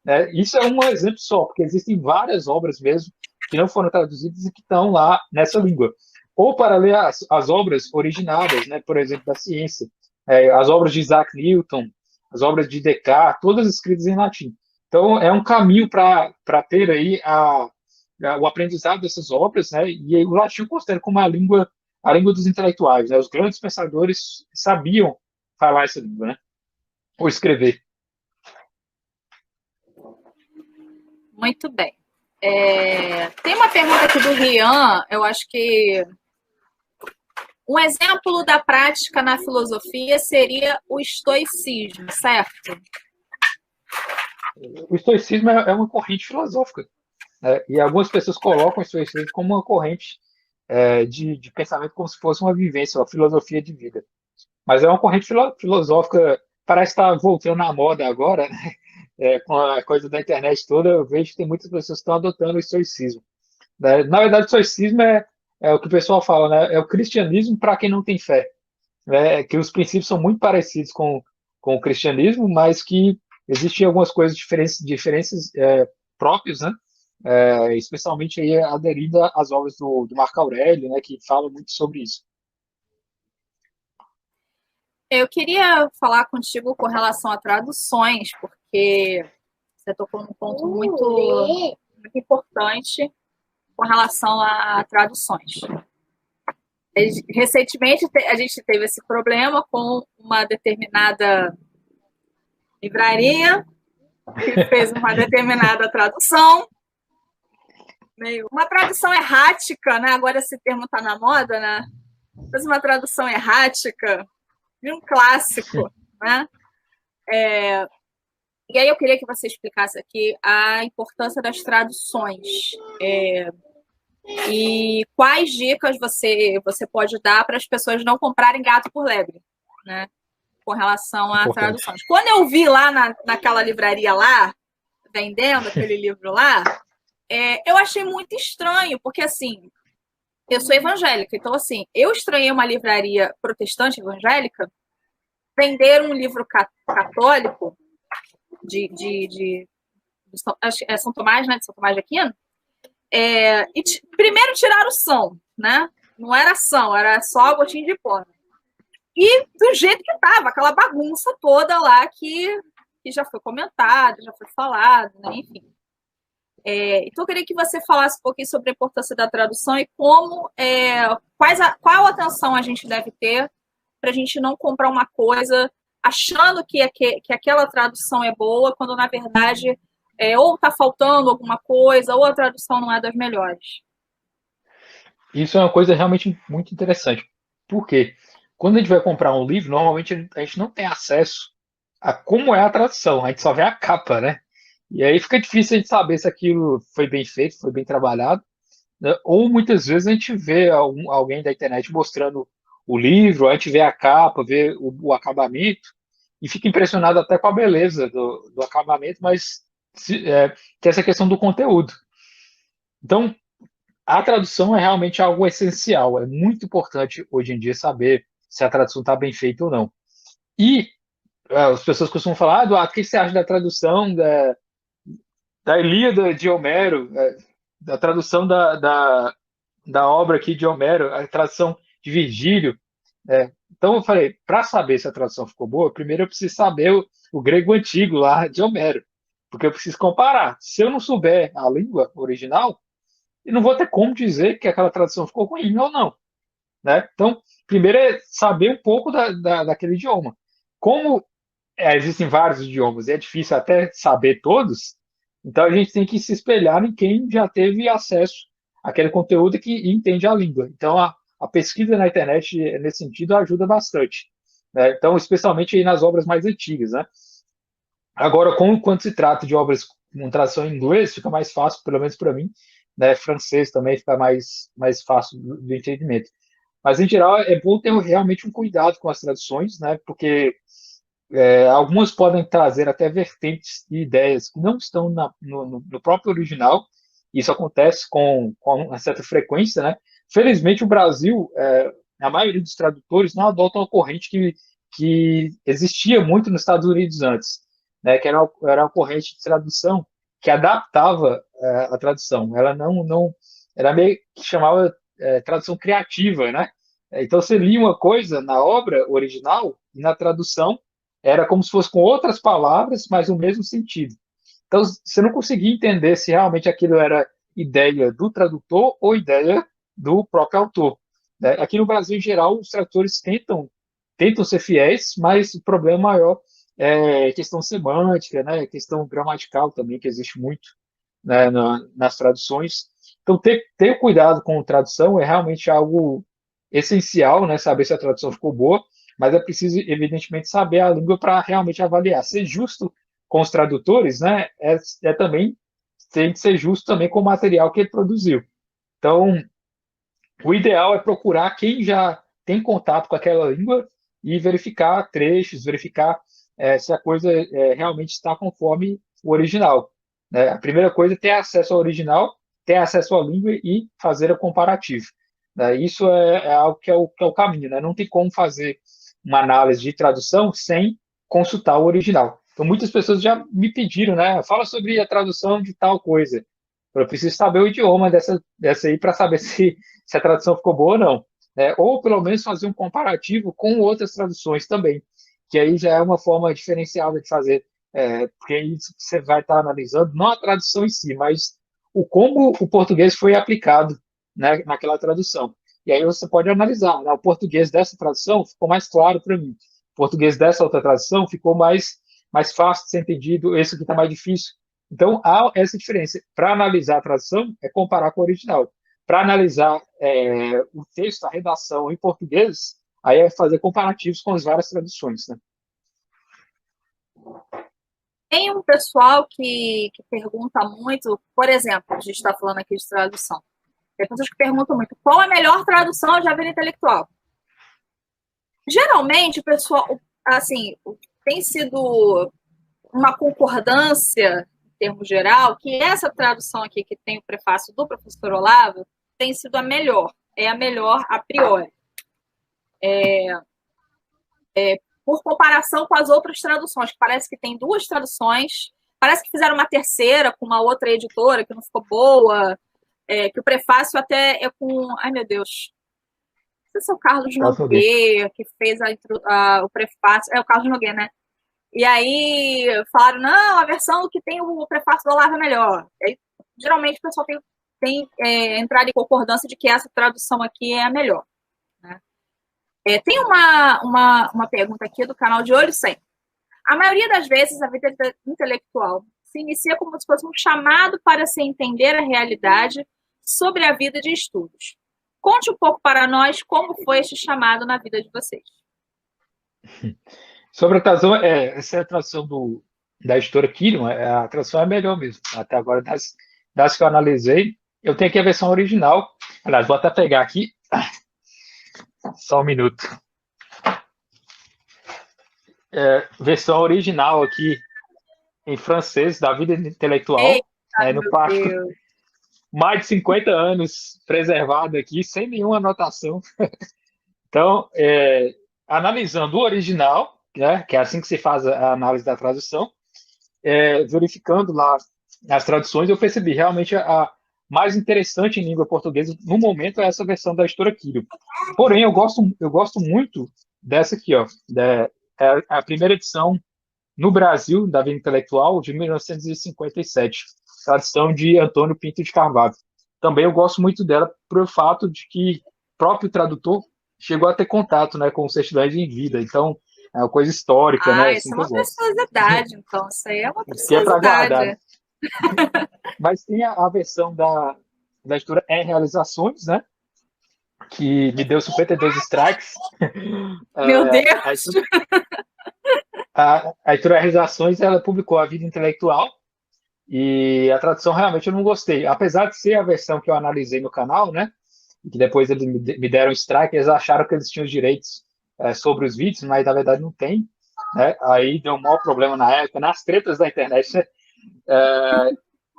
Né? Isso é um exemplo só, porque existem várias obras mesmo que não foram traduzidas e que estão lá nessa língua. Ou para ler as obras originadas, né, por exemplo, da ciência, as obras de Isaac Newton, as obras de Descartes, todas escritas em latim. Então, é um caminho para ter aí o aprendizado dessas obras, né? E aí o latim eu considero como a língua dos intelectuais, né? Os grandes pensadores sabiam falar essa língua, né? Ou escrever. Muito bem. Tem uma pergunta aqui do Rian, eu acho que um exemplo da prática na filosofia seria o estoicismo, certo? O estoicismo é uma corrente filosófica, né? E algumas pessoas colocam o estoicismo como uma corrente de pensamento, como se fosse uma vivência, uma filosofia de vida. Mas é uma corrente filosófica, parece estar voltando à moda agora, né? Com a coisa da internet toda, eu vejo que tem muitas pessoas que estão adotando o estoicismo, né? Na verdade, o estoicismo é o que o pessoal fala, né? É o cristianismo para quem não tem fé, né? Que os princípios são muito parecidos com o cristianismo, mas que existem algumas coisas diferenças próprias, né? Especialmente aí aderindo às obras do Marco Aurélio, né? Que fala muito sobre isso. Eu queria falar contigo com relação a traduções, porque você tocou num ponto muito importante com relação a traduções. Recentemente, a gente teve esse problema com uma determinada livraria que fez uma determinada tradução, uma tradução errática, né? Agora esse termo está na moda, né? Fez uma tradução errática de um clássico, né? E aí eu queria que você explicasse aqui a importância das traduções e quais dicas você pode dar para as pessoas não comprarem gato por lebre, né? Com relação a traduções. Quando eu vi lá naquela livraria lá, vendendo aquele livro lá, eu achei muito estranho, porque assim, eu sou evangélica, então assim, eu estranhei uma livraria protestante evangélica vender um livro católico de São Tomás, né? De São Tomás de Aquino. E primeiro tiraram o som, né? Não era som, era só gotinho de pó. E do jeito que tava, aquela bagunça toda lá que já foi comentada, já foi falado, né? Enfim. Então eu queria que você falasse um pouquinho sobre a importância da tradução e como, qual atenção a gente deve ter para a gente não comprar uma coisa achando que aquela tradução é boa, quando na verdade ou está faltando alguma coisa, ou a tradução não é das melhores. Isso é uma coisa realmente muito interessante. Por quê? Quando a gente vai comprar um livro, normalmente a gente não tem acesso a como é a tradução, a gente só vê a capa, né? E aí fica difícil a gente saber se aquilo foi bem feito, foi bem trabalhado, né? Ou muitas vezes a gente vê alguém da internet mostrando o livro, a gente vê a capa, vê o acabamento, e fica impressionado até com a beleza do acabamento, mas tem essa questão do conteúdo. Então, a tradução é realmente algo essencial. É muito importante hoje em dia saber se a tradução está bem feita ou não. E as pessoas costumam falar, Eduardo, o que você acha da tradução da Ilíada de Homero, da tradução da obra aqui de Homero, a tradução de Virgílio? Então eu falei, para saber se a tradução ficou boa, primeiro eu preciso saber o grego antigo lá de Homero, porque eu preciso comparar. Se eu não souber a língua original, eu não vou ter como dizer que aquela tradução ficou ruim ou não, né? Então, primeiro é saber um pouco daquele idioma. Como existem vários idiomas e é difícil até saber todos, então a gente tem que se espelhar em quem já teve acesso àquele conteúdo e entende a língua. Então, a pesquisa na internet, nesse sentido, ajuda bastante, né? Então, especialmente aí nas obras mais antigas, né? Agora, quando se trata de obras com tradução em inglês, fica mais fácil, pelo menos para mim, né? Francês também fica mais fácil do entendimento. Mas, em geral, é bom ter realmente um cuidado com as traduções, né? Porque algumas podem trazer até vertentes e ideias que não estão no próprio original. Isso acontece com uma certa frequência, né? Felizmente, o Brasil, a maioria dos tradutores não adotam a corrente que existia muito nos Estados Unidos antes, né? Que era uma corrente de tradução que adaptava a tradução. Ela não era meio que chamava tradução criativa, né? Então, você lia uma coisa na obra original e na tradução era como se fosse com outras palavras, mas o mesmo sentido. Então, você não conseguia entender se realmente aquilo era ideia do tradutor ou ideia do próprio autor. Né? Aqui no Brasil, em geral, os tradutores tentam ser fiéis, mas o problema maior é questão semântica, né? Questão gramatical também, que existe muito, né, nas traduções. Então, ter cuidado com a tradução é realmente algo essencial, né? Saber se a tradução ficou boa, mas é preciso, evidentemente, saber a língua para realmente avaliar. Ser justo com os tradutores, né? Também tem que ser justo também com o material que ele produziu. Então, o ideal é procurar quem já tem contato com aquela língua e verificar trechos, verificar se a coisa realmente está conforme o original. Né? A primeira coisa é ter acesso ao original, ter acesso à língua e fazer o comparativo. Né? Isso é algo que é o caminho. Né? Não tem como fazer uma análise de tradução sem consultar o original. Então, muitas pessoas já me pediram, né? Fala sobre a tradução de tal coisa. Eu preciso saber o idioma dessa aí para saber se a tradução ficou boa ou não. Né? Ou, pelo menos, fazer um comparativo com outras traduções também, que aí já é uma forma diferenciada de fazer, porque aí você vai estar analisando não a tradução em si, mas como o português foi aplicado, né, naquela tradução. E aí você pode analisar, né, o português dessa tradução ficou mais claro para mim, o português dessa outra tradução ficou mais fácil de ser entendido, esse aqui está mais difícil. Então, há essa diferença. Para analisar a tradução, é comparar com o original. Para analisar o texto, a redação em português, aí é fazer comparativos com as várias traduções. Né? Tem um pessoal que pergunta muito, por exemplo, a gente está falando aqui de tradução. Tem pessoas que perguntam muito, qual é a melhor tradução de A Vida Intelectual? Geralmente, o pessoal, assim, tem sido uma concordância, em termos geral, que essa tradução aqui, que tem o prefácio do professor Olavo, tem sido a melhor. É a melhor a priori. Por comparação com as outras traduções, que parece que tem 2 traduções, parece que fizeram uma terceira com uma outra editora que não ficou boa, que o prefácio até é com... Ai, meu Deus. Não sei se é o Carlos Nogueira que fez o prefácio. É o Carlos Nogueira, né? E aí falaram, não, a versão que tem o prefácio do Olavo é melhor. Aí, geralmente o pessoal tem entrado em concordância de que essa tradução aqui é a melhor. Né? Tem uma pergunta aqui do canal De Olho Sempre. A maioria das vezes a vida intelectual se inicia como se fosse um chamado para se entender a realidade sobre a vida de estudos. Conte um pouco para nós como foi este chamado na vida de vocês. Sobre a tradução, essa é a tradução da editora Quirion, a tradução é melhor mesmo. Até agora, das que eu analisei, eu tenho aqui a versão original. Aliás, vou até pegar aqui. Só um minuto. Versão original aqui em francês, da Vida Intelectual. Eita, no plástico. Mais de 50 anos preservado aqui, sem nenhuma anotação. Então, analisando o original, né, que é assim que se faz a análise da tradução, verificando lá as traduções, eu percebi realmente a mais interessante em língua portuguesa no momento é essa versão da editora Quirion. Porém, eu gosto muito dessa aqui, ó, a primeira edição no Brasil da Vida Intelectual de 1957, tradução de Antônio Pinto de Carvalho. Também eu gosto muito dela pelo fato de que o próprio tradutor chegou a ter contato, né, com o certidões em vida. Então, é uma coisa histórica, né? Isso é uma preciosidade, então. Isso aí é uma preciosidade. Que é para guardar. Mas tem a versão da editora Realizações, né? Que me deu 52 strikes. Meu Deus! A editora Realizações, ela publicou A Vida Intelectual e a tradução realmente eu não gostei. Apesar de ser a versão que eu analisei no canal, né? Que depois eles me deram strike, eles acharam que eles tinham os direitos sobre os vídeos, mas na verdade não tem. Né? Aí deu um maior problema na época, nas tretas da internet. Né?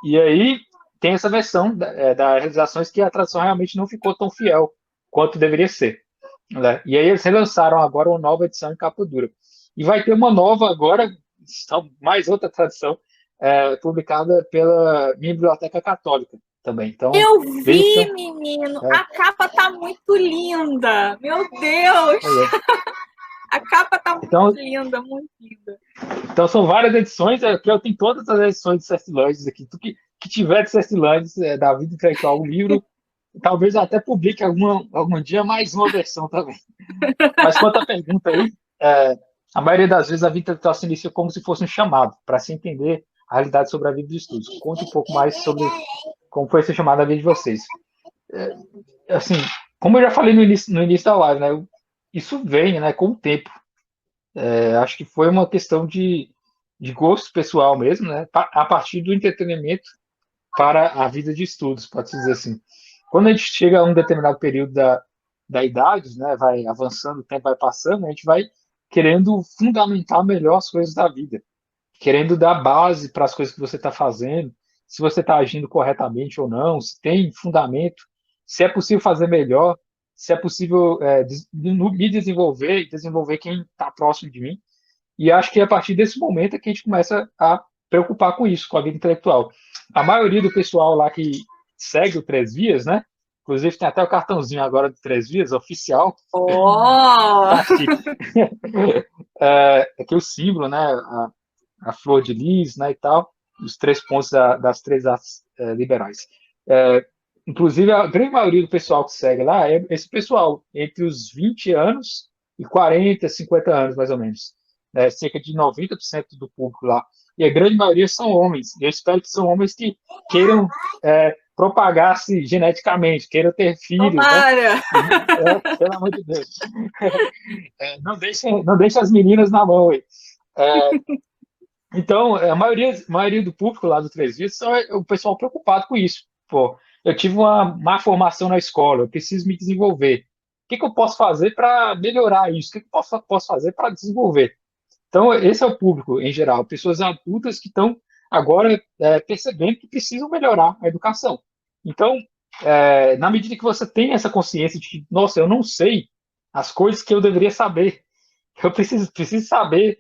E aí tem essa versão da Realizações que a tradução realmente não ficou tão fiel quanto deveria ser. Né? E aí eles relançaram agora uma nova edição em capa dura. E vai ter uma nova agora, mais outra tradução, publicada pela minha Biblioteca Católica também. Então, eu vi, menino! A capa tá muito linda! Meu Deus! A capa tá Então, muito linda, muito linda. então são várias edições, aqui eu tenho todas as edições de Cercilandes aqui. Tu que tiver de Cercilandes, da vida intelectual, o livro, talvez eu até publique algum dia mais uma versão também. Mas quanto à pergunta aí, a maioria das vezes a vida intelectual se inicia como se fosse um chamado, para se entender a realidade sobre a vida de estudos. Conte um pouco mais sobre como foi esse chamado da vida de vocês. Assim, como eu já falei no início da live, né, isso vem, né, com o tempo. Acho que foi uma questão de gosto pessoal mesmo, né, a partir do entretenimento para a vida de estudos, pode-se dizer assim. Quando a gente chega a um determinado período da idade, né, vai avançando, o tempo vai passando, a gente vai querendo fundamentar melhor as coisas da vida, querendo dar base para as coisas que você está fazendo, se você está agindo corretamente ou não, se tem fundamento, se é possível fazer melhor, se é possível me desenvolver e desenvolver quem está próximo de mim. E acho que é a partir desse momento é que a gente começa a preocupar com isso, com a vida intelectual. A maioria do pessoal lá que segue o Três Vias, né? Inclusive tem até o cartãozinho agora do Três Vias, oficial. Oh! Tá chique. Aqui o símbolo, né? A flor de lis, né? E tal. Os 3 pontos das 3 artes liberais. Inclusive, a grande maioria do pessoal que segue lá é esse pessoal, entre os 20 anos e 40, 50 anos, mais ou menos. Cerca de 90% do público lá. E a grande maioria são homens. Eu espero que são homens que queiram propagar-se geneticamente, queiram ter filhos, né? Tomara! Pelo amor de Deus. Não deixa as meninas na mão aí. Então, a maioria do público lá do Três Vias são o pessoal preocupado com isso. Pô, eu tive uma má formação na escola, eu preciso me desenvolver. O que que eu posso fazer para melhorar isso? O que que eu posso fazer para desenvolver? Então, esse é o público em geral, pessoas adultas que estão agora percebendo que precisam melhorar a educação. Então, na medida que você tem essa consciência de que, nossa, eu não sei as coisas que eu deveria saber, eu preciso saber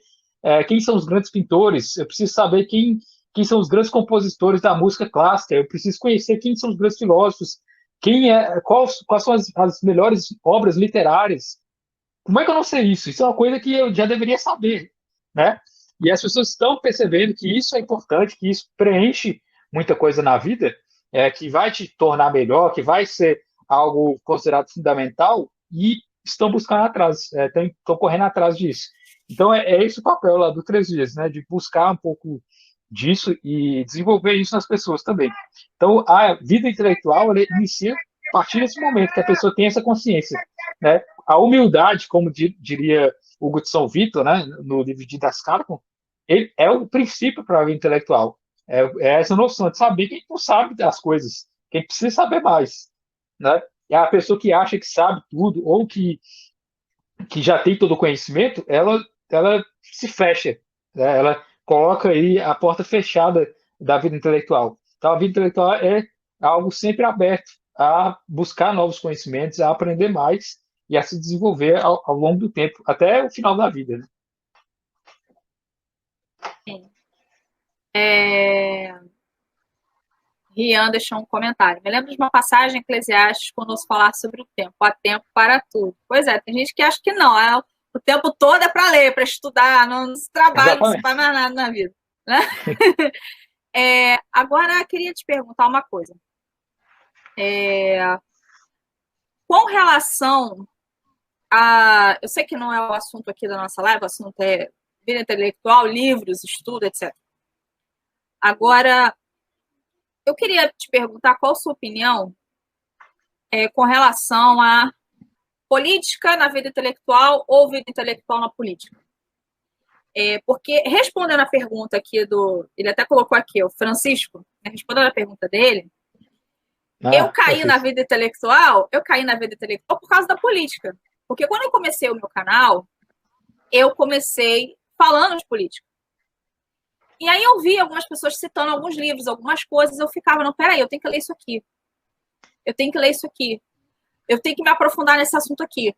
quem são os grandes pintores, eu preciso saber quem são os grandes compositores da música clássica, eu preciso conhecer quem são os grandes filósofos, quais são as melhores obras literárias. Como é que eu não sei isso? Isso é uma coisa que eu já deveria saber, né? E as pessoas estão percebendo que isso é importante, que isso preenche muita coisa na vida, que vai te tornar melhor, que vai ser algo considerado fundamental, e estão buscando atrás, estão correndo atrás disso. Então, é esse o papel lá do Três Dias, né? De buscar um pouco disso e desenvolver isso nas pessoas também. Então, a vida intelectual ela inicia a partir desse momento que a pessoa tem essa consciência, né? A humildade, como diria Hugo de São Vitor, né, no livro de Das Carcon, ele é o princípio para a vida intelectual. É essa noção de saber que a gente não sabe das coisas, que a gente precisa saber mais, né? E a pessoa que acha que sabe tudo ou que já tem todo o conhecimento, ela se fecha, né? Ela coloca aí a porta fechada da vida intelectual. Então, a vida intelectual é algo sempre aberto a buscar novos conhecimentos, a aprender mais e a se desenvolver ao longo do tempo, até o final da vida, né? Sim. Rian deixou um comentário. Me lembro de uma passagem em Eclesiastes quando nos falar sobre o tempo. Há tempo para tudo. Pois é, tem gente que acha que não. O tempo todo é para ler, para estudar, não se trabalha, não se faz mais nada na vida. Né? Agora, eu queria te perguntar uma coisa. Com relação a... Eu sei que não é o assunto aqui da nossa live, o assunto é vida intelectual, livros, estudo, etc. Agora, eu queria te perguntar qual a sua opinião com relação a política na vida intelectual ou vida intelectual na política. Porque, respondendo a pergunta aqui ele até colocou aqui, o Francisco, né, respondendo a pergunta dele, eu caí na vida intelectual por causa da política. Porque quando eu comecei o meu canal, eu comecei falando de política. E aí eu vi algumas pessoas citando alguns livros, algumas coisas, eu ficava, não, peraí, eu tenho que ler isso aqui. Eu tenho que ler isso aqui. Eu tenho que me aprofundar nesse assunto aqui.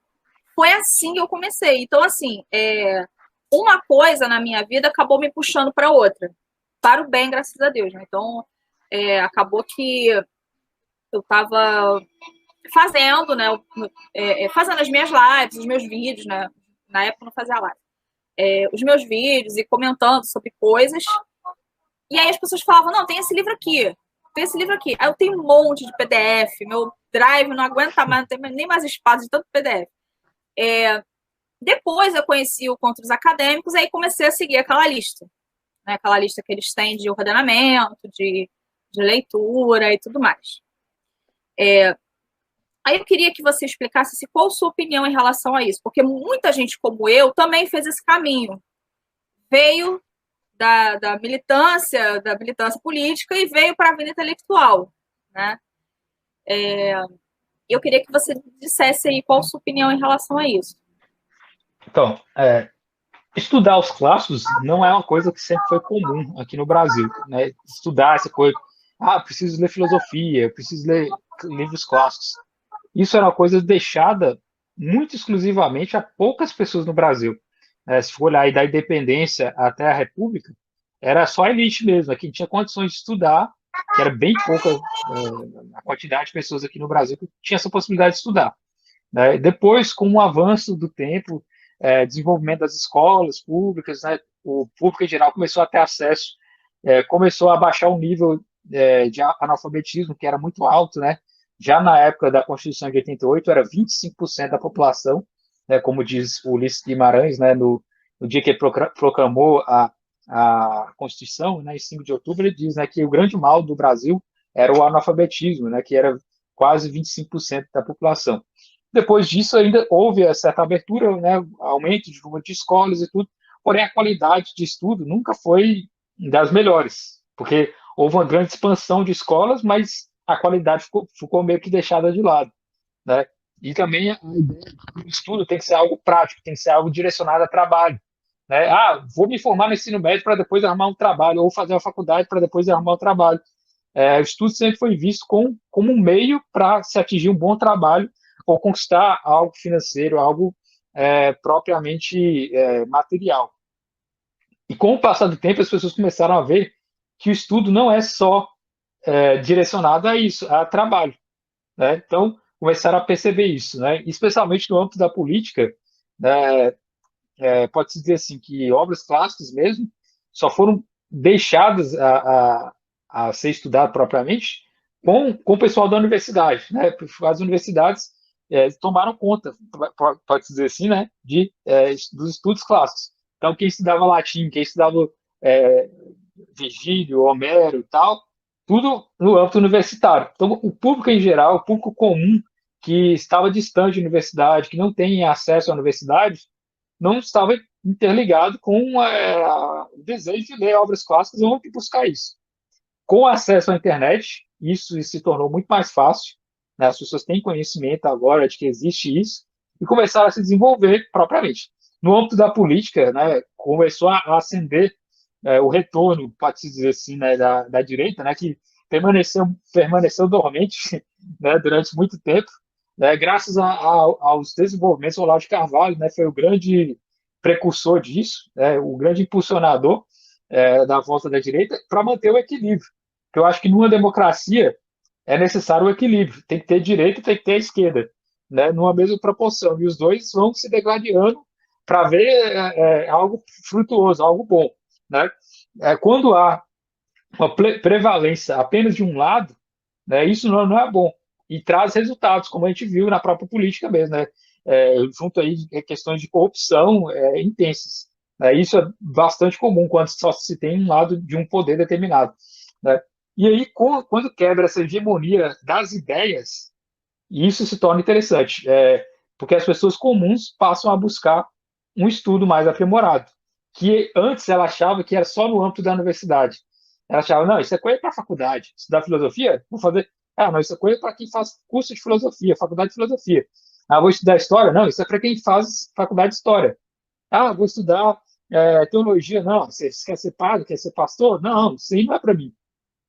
Foi assim que eu comecei. Então, assim, uma coisa na minha vida acabou me puxando para outra. Para o bem, graças a Deus. Né? Então, acabou que eu estava fazendo, né? Fazendo as minhas lives, os meus vídeos, né? na época não fazia live, os meus vídeos e comentando sobre coisas. E aí as pessoas falavam, não, tem esse livro aqui, tem esse livro aqui. Aí eu tenho um monte de PDF, meu drive não aguenta mais, não tem nem mais espaço de tanto PDF. Depois eu conheci o Contos Acadêmicos, aí comecei a seguir aquela lista, né? Aquela lista que eles têm de ordenamento, de leitura e tudo mais. Aí eu queria que você explicasse qual a sua opinião em relação a isso, porque muita gente como eu também fez esse caminho. Veio da militância política e veio para a vida intelectual, né? Eu queria que você dissesse aí qual a sua opinião em relação a isso. Então, estudar os clássicos não é uma coisa que sempre foi comum aqui no Brasil, né? Estudar essa coisa, preciso ler filosofia, preciso ler livros clássicos. Isso era uma coisa deixada muito exclusivamente a poucas pessoas no Brasil. Se for olhar aí da independência até a República, era só a elite mesmo, quem tinha condições de estudar, que era bem pouca a quantidade de pessoas aqui no Brasil que tinha essa possibilidade de estudar. Né? Depois, com o avanço do tempo, desenvolvimento das escolas públicas, né? O público em geral começou a ter acesso, começou a baixar o nível de analfabetismo, que era muito alto, né? Já na época da Constituição de 88, era 25% da população, né? Como diz o Ulisses Guimarães, né? No dia que ele proclamou a Constituição, né? Em 5 de outubro, ele diz, né, que o grande mal do Brasil era o analfabetismo, né? Que era quase 25% da população. Depois disso, ainda houve certa abertura, né, aumento de número de escolas e tudo, porém a qualidade de estudo nunca foi das melhores, porque houve uma grande expansão de escolas, mas a qualidade ficou meio que deixada de lado, né? E também a ideia do estudo tem que ser algo prático, tem que ser algo direcionado a trabalho, né? Vou me formar no ensino médio para depois arrumar um trabalho, ou fazer uma faculdade para depois arrumar um trabalho. O estudo sempre foi visto como um meio para se atingir um bom trabalho ou conquistar algo financeiro, algo propriamente material. E com o passar do tempo, as pessoas começaram a ver que o estudo não é só direcionado a isso, a trabalho, né? Então, começaram a perceber isso, né? Especialmente no âmbito da política, né? Pode-se dizer assim, que obras clássicas mesmo só foram deixadas a ser estudado propriamente com o pessoal da universidade, né? As universidades tomaram conta, pode-se dizer assim, né? Dos estudos clássicos. Então, quem estudava latim, quem estudava Virgílio, Homero e tal, tudo no âmbito universitário. Então, o público em geral, o público comum que estava distante da universidade, que não tem acesso à universidade, não estava interligado com o desejo de ler obras clássicas ou de buscar isso. Com acesso à internet, isso se tornou muito mais fácil, né? As pessoas têm conhecimento agora de que existe isso e começaram a se desenvolver propriamente. No âmbito da política, né, começou a ascender o retorno, pode-se dizer assim, né, da direita, né, que permaneceu dormente, né, durante muito tempo, né, graças aos desenvolvimentos. O Olavo de Carvalho, né, foi o grande precursor disso, né, o grande impulsionador da volta da direita para manter o equilíbrio. Porque eu acho que numa democracia é necessário o equilíbrio. Tem que ter direita e tem que ter esquerda, né, numa mesma proporção. E os dois vão se degladiando para ver algo frutuoso, algo bom, né? Quando há uma prevalência apenas de um lado, né, isso não é bom e traz resultados, como a gente viu na própria política mesmo, né? Junto aí questões de corrupção intensas. Isso é bastante comum quando só se tem um lado de um poder determinado, né? E aí, quando quebra essa hegemonia das ideias, isso se torna interessante, porque as pessoas comuns passam a buscar um estudo mais aprimorado, que antes ela achava que era só no âmbito da universidade. Ela achava, não, isso é coisa para a faculdade. Estudar filosofia? Vou fazer. Não, isso é coisa para quem faz curso de filosofia, faculdade de filosofia. Vou estudar história? Não, isso é para quem faz faculdade de história. Vou estudar teologia? Não, você quer ser padre, quer ser pastor? Não, isso aí não é para mim.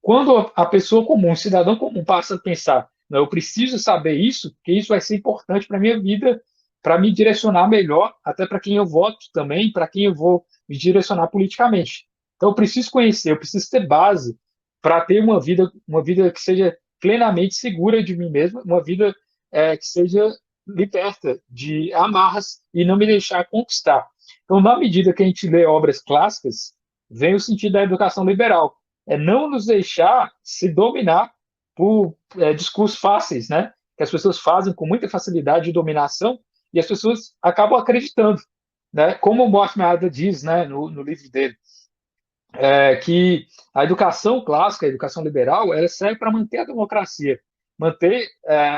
Quando a pessoa comum, o cidadão comum passa a pensar, não, eu preciso saber isso, porque isso vai ser importante para a minha vida, para me direcionar melhor, até para quem eu voto também, para quem eu vou me direcionar politicamente. Então, eu preciso conhecer, eu preciso ter base para ter uma vida que seja plenamente segura de mim mesmo, uma vida que seja liberta de amarras e não me deixar conquistar. Então, na medida que a gente lê obras clássicas, vem o sentido da educação liberal. É não nos deixar se dominar por discursos fáceis, né? Que as pessoas fazem com muita facilidade de dominação e as pessoas acabam acreditando, né? Como o Mortimer Adler diz, né, no livro dele, que a educação clássica, a educação liberal, ela serve para manter a democracia, manter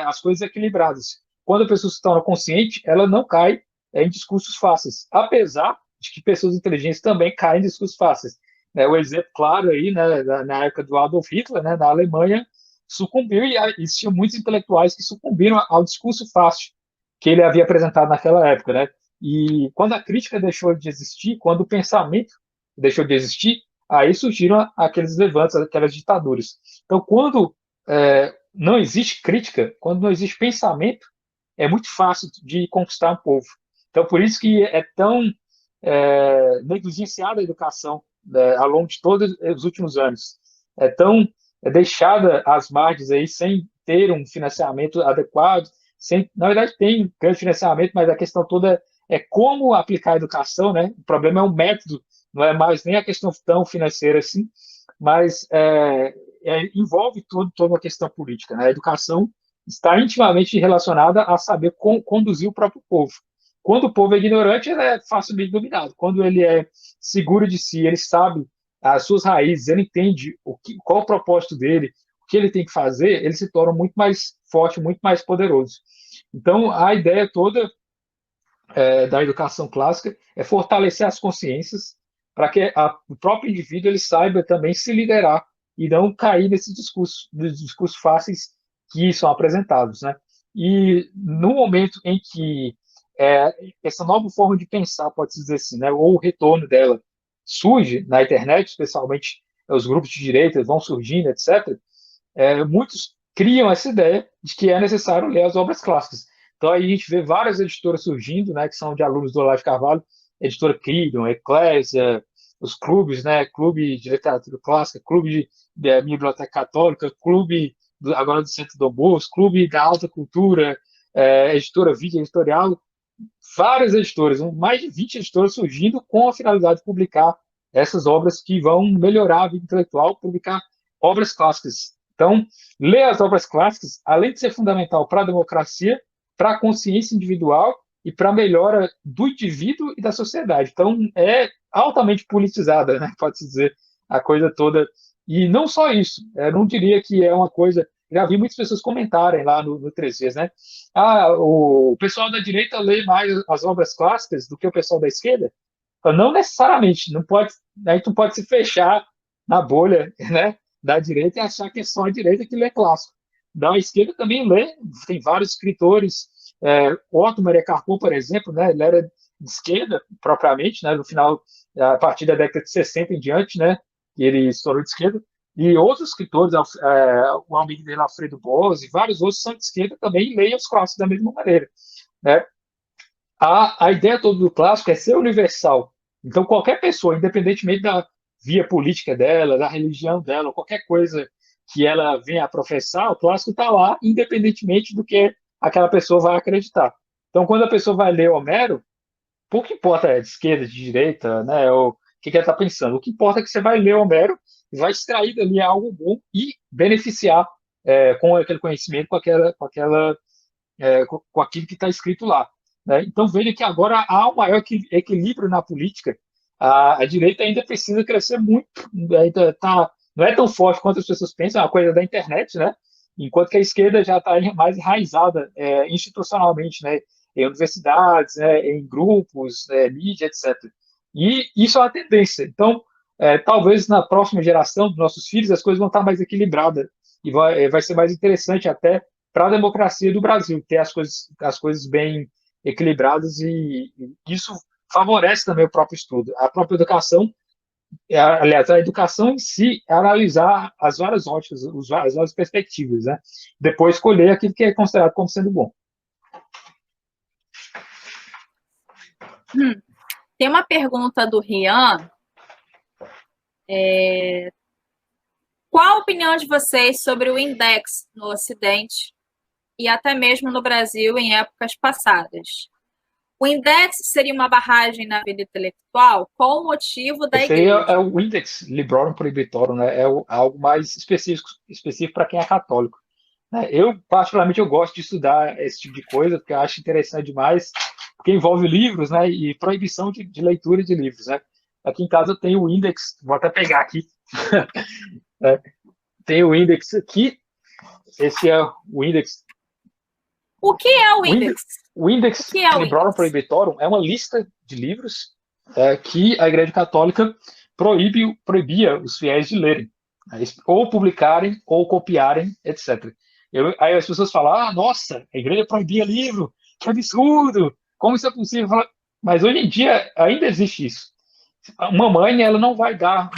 as coisas equilibradas. Quando a pessoa se torna consciente, ela não cai em discursos fáceis, apesar de que pessoas inteligentes também caem em discursos fáceis. O exemplo claro aí, né, na época do Adolf Hitler, né, na Alemanha, sucumbiu e existiam muitos intelectuais que sucumbiram ao discurso fácil que ele havia apresentado naquela época, né? E quando a crítica deixou de existir, quando o pensamento deixou de existir, aí surgiram aqueles levantes, aquelas ditaduras. Então, quando não existe crítica, quando não existe pensamento, é muito fácil de conquistar um povo. Então, por isso que é tão negligenciada a educação, né, ao longo de todos os últimos anos. É tão deixada às margens aí, sem ter um financiamento adequado, sem, na verdade tem grande financiamento, mas a questão toda é como aplicar a educação, né? O problema é o método, não é mais nem a questão tão financeira assim, mas envolve toda uma questão política, né? A educação está intimamente relacionada a saber conduzir o próprio povo. Quando o povo é ignorante, ele é facilmente dominado. Quando ele é seguro de si, ele sabe as suas raízes, ele entende qual o propósito dele, o que ele tem que fazer, ele se torna muito mais forte, muito mais poderoso. Então, a ideia toda da educação clássica é fortalecer as consciências para que o próprio indivíduo ele saiba também se liderar e não cair nesses discursos fáceis que são apresentados, né? E no momento em que essa nova forma de pensar, pode-se dizer assim, né, ou o retorno dela surge na internet, especialmente os grupos de direita vão surgindo, etc., muitos criam essa ideia de que é necessário ler as obras clássicas. Então, aí a gente vê várias editoras surgindo, né, que são de alunos do Olavo de Carvalho, editora Creedon, Eclésia, os clubes, né, Clube de Literatura Clássica, Clube de Biblioteca Católica, Clube agora do Centro do Bolso, Clube da Alta Cultura, editora Vídeo Editorial, várias editoras, mais de 20 editoras surgindo com a finalidade de publicar essas obras que vão melhorar a vida intelectual, publicar obras clássicas. Então, ler as obras clássicas, além de ser fundamental para a democracia, para a consciência individual e para a melhora do indivíduo e da sociedade. Então, é altamente politizada, né? Pode-se dizer, a coisa toda. E não só isso, eu não diria que é uma coisa. Já vi muitas pessoas comentarem lá no 3Gs, né? O pessoal da direita lê mais as obras clássicas do que o pessoal da esquerda? Não necessariamente, não pode, a gente não pode se fechar na bolha, né, da direita e achar que é só a direita que lê clássico. Da esquerda também lê, tem vários escritores, Otto Maria Carpo, por exemplo, né, ele era de esquerda propriamente, né, no final, a partir da década de 60 em diante, né, ele estourou de esquerda, e outros escritores, o amigo dele, Alfredo Bose, e vários outros são de esquerda também, leem os clássicos da mesma maneira, né. A ideia toda do clássico é ser universal. Então, qualquer pessoa, independentemente da via política dela, da religião dela, qualquer coisa que ela venha a professar, o clássico está lá, independentemente do que aquela pessoa vai acreditar. Então, quando a pessoa vai ler Homero, pouco importa de esquerda, de direita, né, ou o que ela está pensando. O que importa é que você vai ler Homero e vai extrair dali algo bom e beneficiar com aquele conhecimento, com aquilo que está escrito lá. Né? Então, veja que agora há um maior equilíbrio na política. A direita ainda precisa crescer muito, ainda não é tão forte quanto as pessoas pensam, é uma coisa da internet, né? Enquanto que a esquerda já está mais enraizada institucionalmente, né? Em universidades, né? Em grupos, mídia, etc. E isso é uma tendência. Então, talvez na próxima geração dos nossos filhos as coisas vão estar mais equilibradas e vai ser mais interessante até para a democracia do Brasil, ter as coisas bem equilibradas e isso favorece também o próprio estudo. A própria educação, aliás, a educação em si é analisar as várias óticas, as várias perspectivas, né? Depois escolher aquilo que é considerado como sendo bom. Tem uma pergunta do Rian. Qual a opinião de vocês sobre o Index no Ocidente? e até mesmo no Brasil em épocas passadas. O index seria uma barragem na vida intelectual? Qual o motivo da Esse aí igreja? é o Index Librorum Prohibitorum, né? Algo mais específico para quem é católico, né? Eu, particularmente, eu gosto de estudar esse tipo de coisa, porque eu acho interessante demais, porque envolve livros, né? E proibição de leitura de livros, né? Aqui em casa eu tenho o Index, vou até pegar aqui, né? Tem o Index aqui, esse é o Index. O que é o O Index, index? o O Index que é o Librorum index? Prohibitorum é uma lista de livros que a Igreja Católica proibia os fiéis de lerem, né, ou publicarem, ou copiarem, etc. Aí as pessoas falam, nossa, a Igreja proibia livro, que absurdo, como isso é possível? Mas hoje em dia ainda existe isso. Uma mãe, ela não vai dar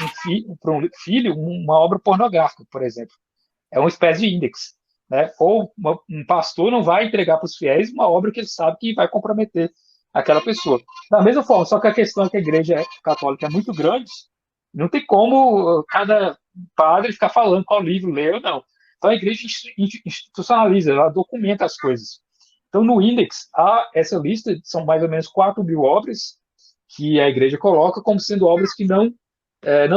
para um filho uma obra pornográfica, por exemplo. É uma espécie de índex, né? Ou um pastor não vai entregar para os fiéis uma obra que ele sabe que vai comprometer aquela pessoa. Da mesma forma, só que a questão é que a igreja católica é muito grande, não tem como cada padre ficar falando qual livro ler ou não. Então a igreja institucionaliza, ela documenta as coisas. Então no Index há essa lista, são mais ou menos 4.000 obras que a igreja coloca como sendo obras que não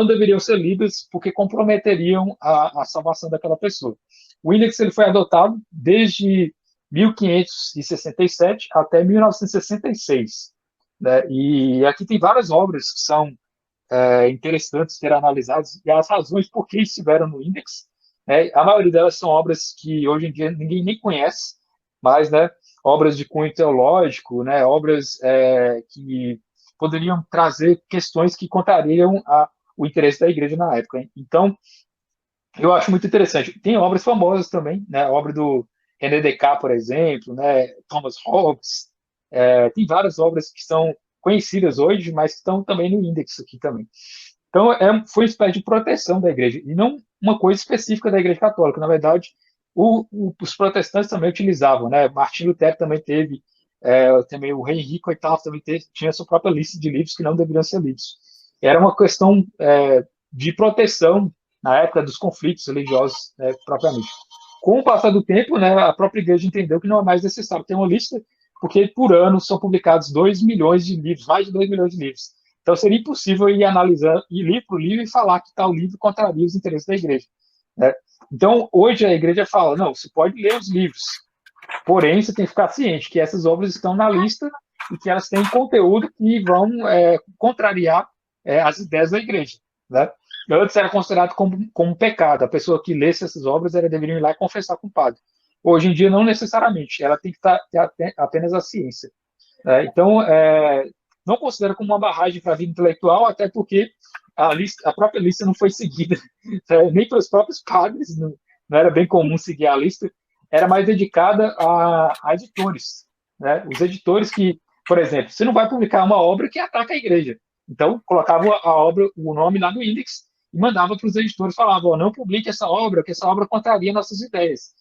deveriam ser lidas porque comprometeriam a salvação daquela pessoa. O índex ele foi adotado desde 1567 até 1966. Né? E aqui tem várias obras que são interessantes ser analisadas e as razões por que estiveram no índex. Né? A maioria delas são obras que hoje em dia ninguém nem conhece, mas né, obras de cunho teológico, né, obras que poderiam trazer questões que contrariam o interesse da igreja na época. Hein? Então, eu acho muito interessante. Tem obras famosas também, né? A obra do René Descartes, por exemplo, né? Thomas Hobbes. Tem várias obras que são conhecidas hoje, mas que estão também no índex aqui também. Então, foi uma espécie de proteção da igreja, e não uma coisa específica da igreja católica. Na verdade, os protestantes também utilizavam, né? Martim Lutero também teve, também o rei Henrique VIII também tinha sua própria lista de livros que não deveriam ser lidos. Era uma questão de proteção na época dos conflitos religiosos, propriamente. Com o passar do tempo, né, a própria igreja entendeu que não é mais necessário ter uma lista, porque por ano são publicados 2 milhões de livros, mais de 2 milhões de livros. Então seria impossível ir analisar, ir livro por livro e falar que tal livro contraria os interesses da igreja. Né? Então, hoje a igreja fala, não, você pode ler os livros, porém você tem que ficar ciente que essas obras estão na lista e que elas têm conteúdo que vão contrariar as ideias da igreja. Né? Antes era considerado como pecado. A pessoa que lesse essas obras, ela deveria ir lá e confessar com o padre. Hoje em dia, não necessariamente. Ela tem que ter apenas a ciência. Então, não considero como uma barragem para a vida intelectual, até porque a própria lista não foi seguida nem pelos próprios padres, não era bem comum seguir a lista, era mais dedicada a editores. Né? Os editores que, por exemplo, você não vai publicar uma obra que ataca a igreja. Então, colocava a obra, o nome lá no índex e mandava para os editores, falava, não publique essa obra, que essa obra contraria nossas ideias.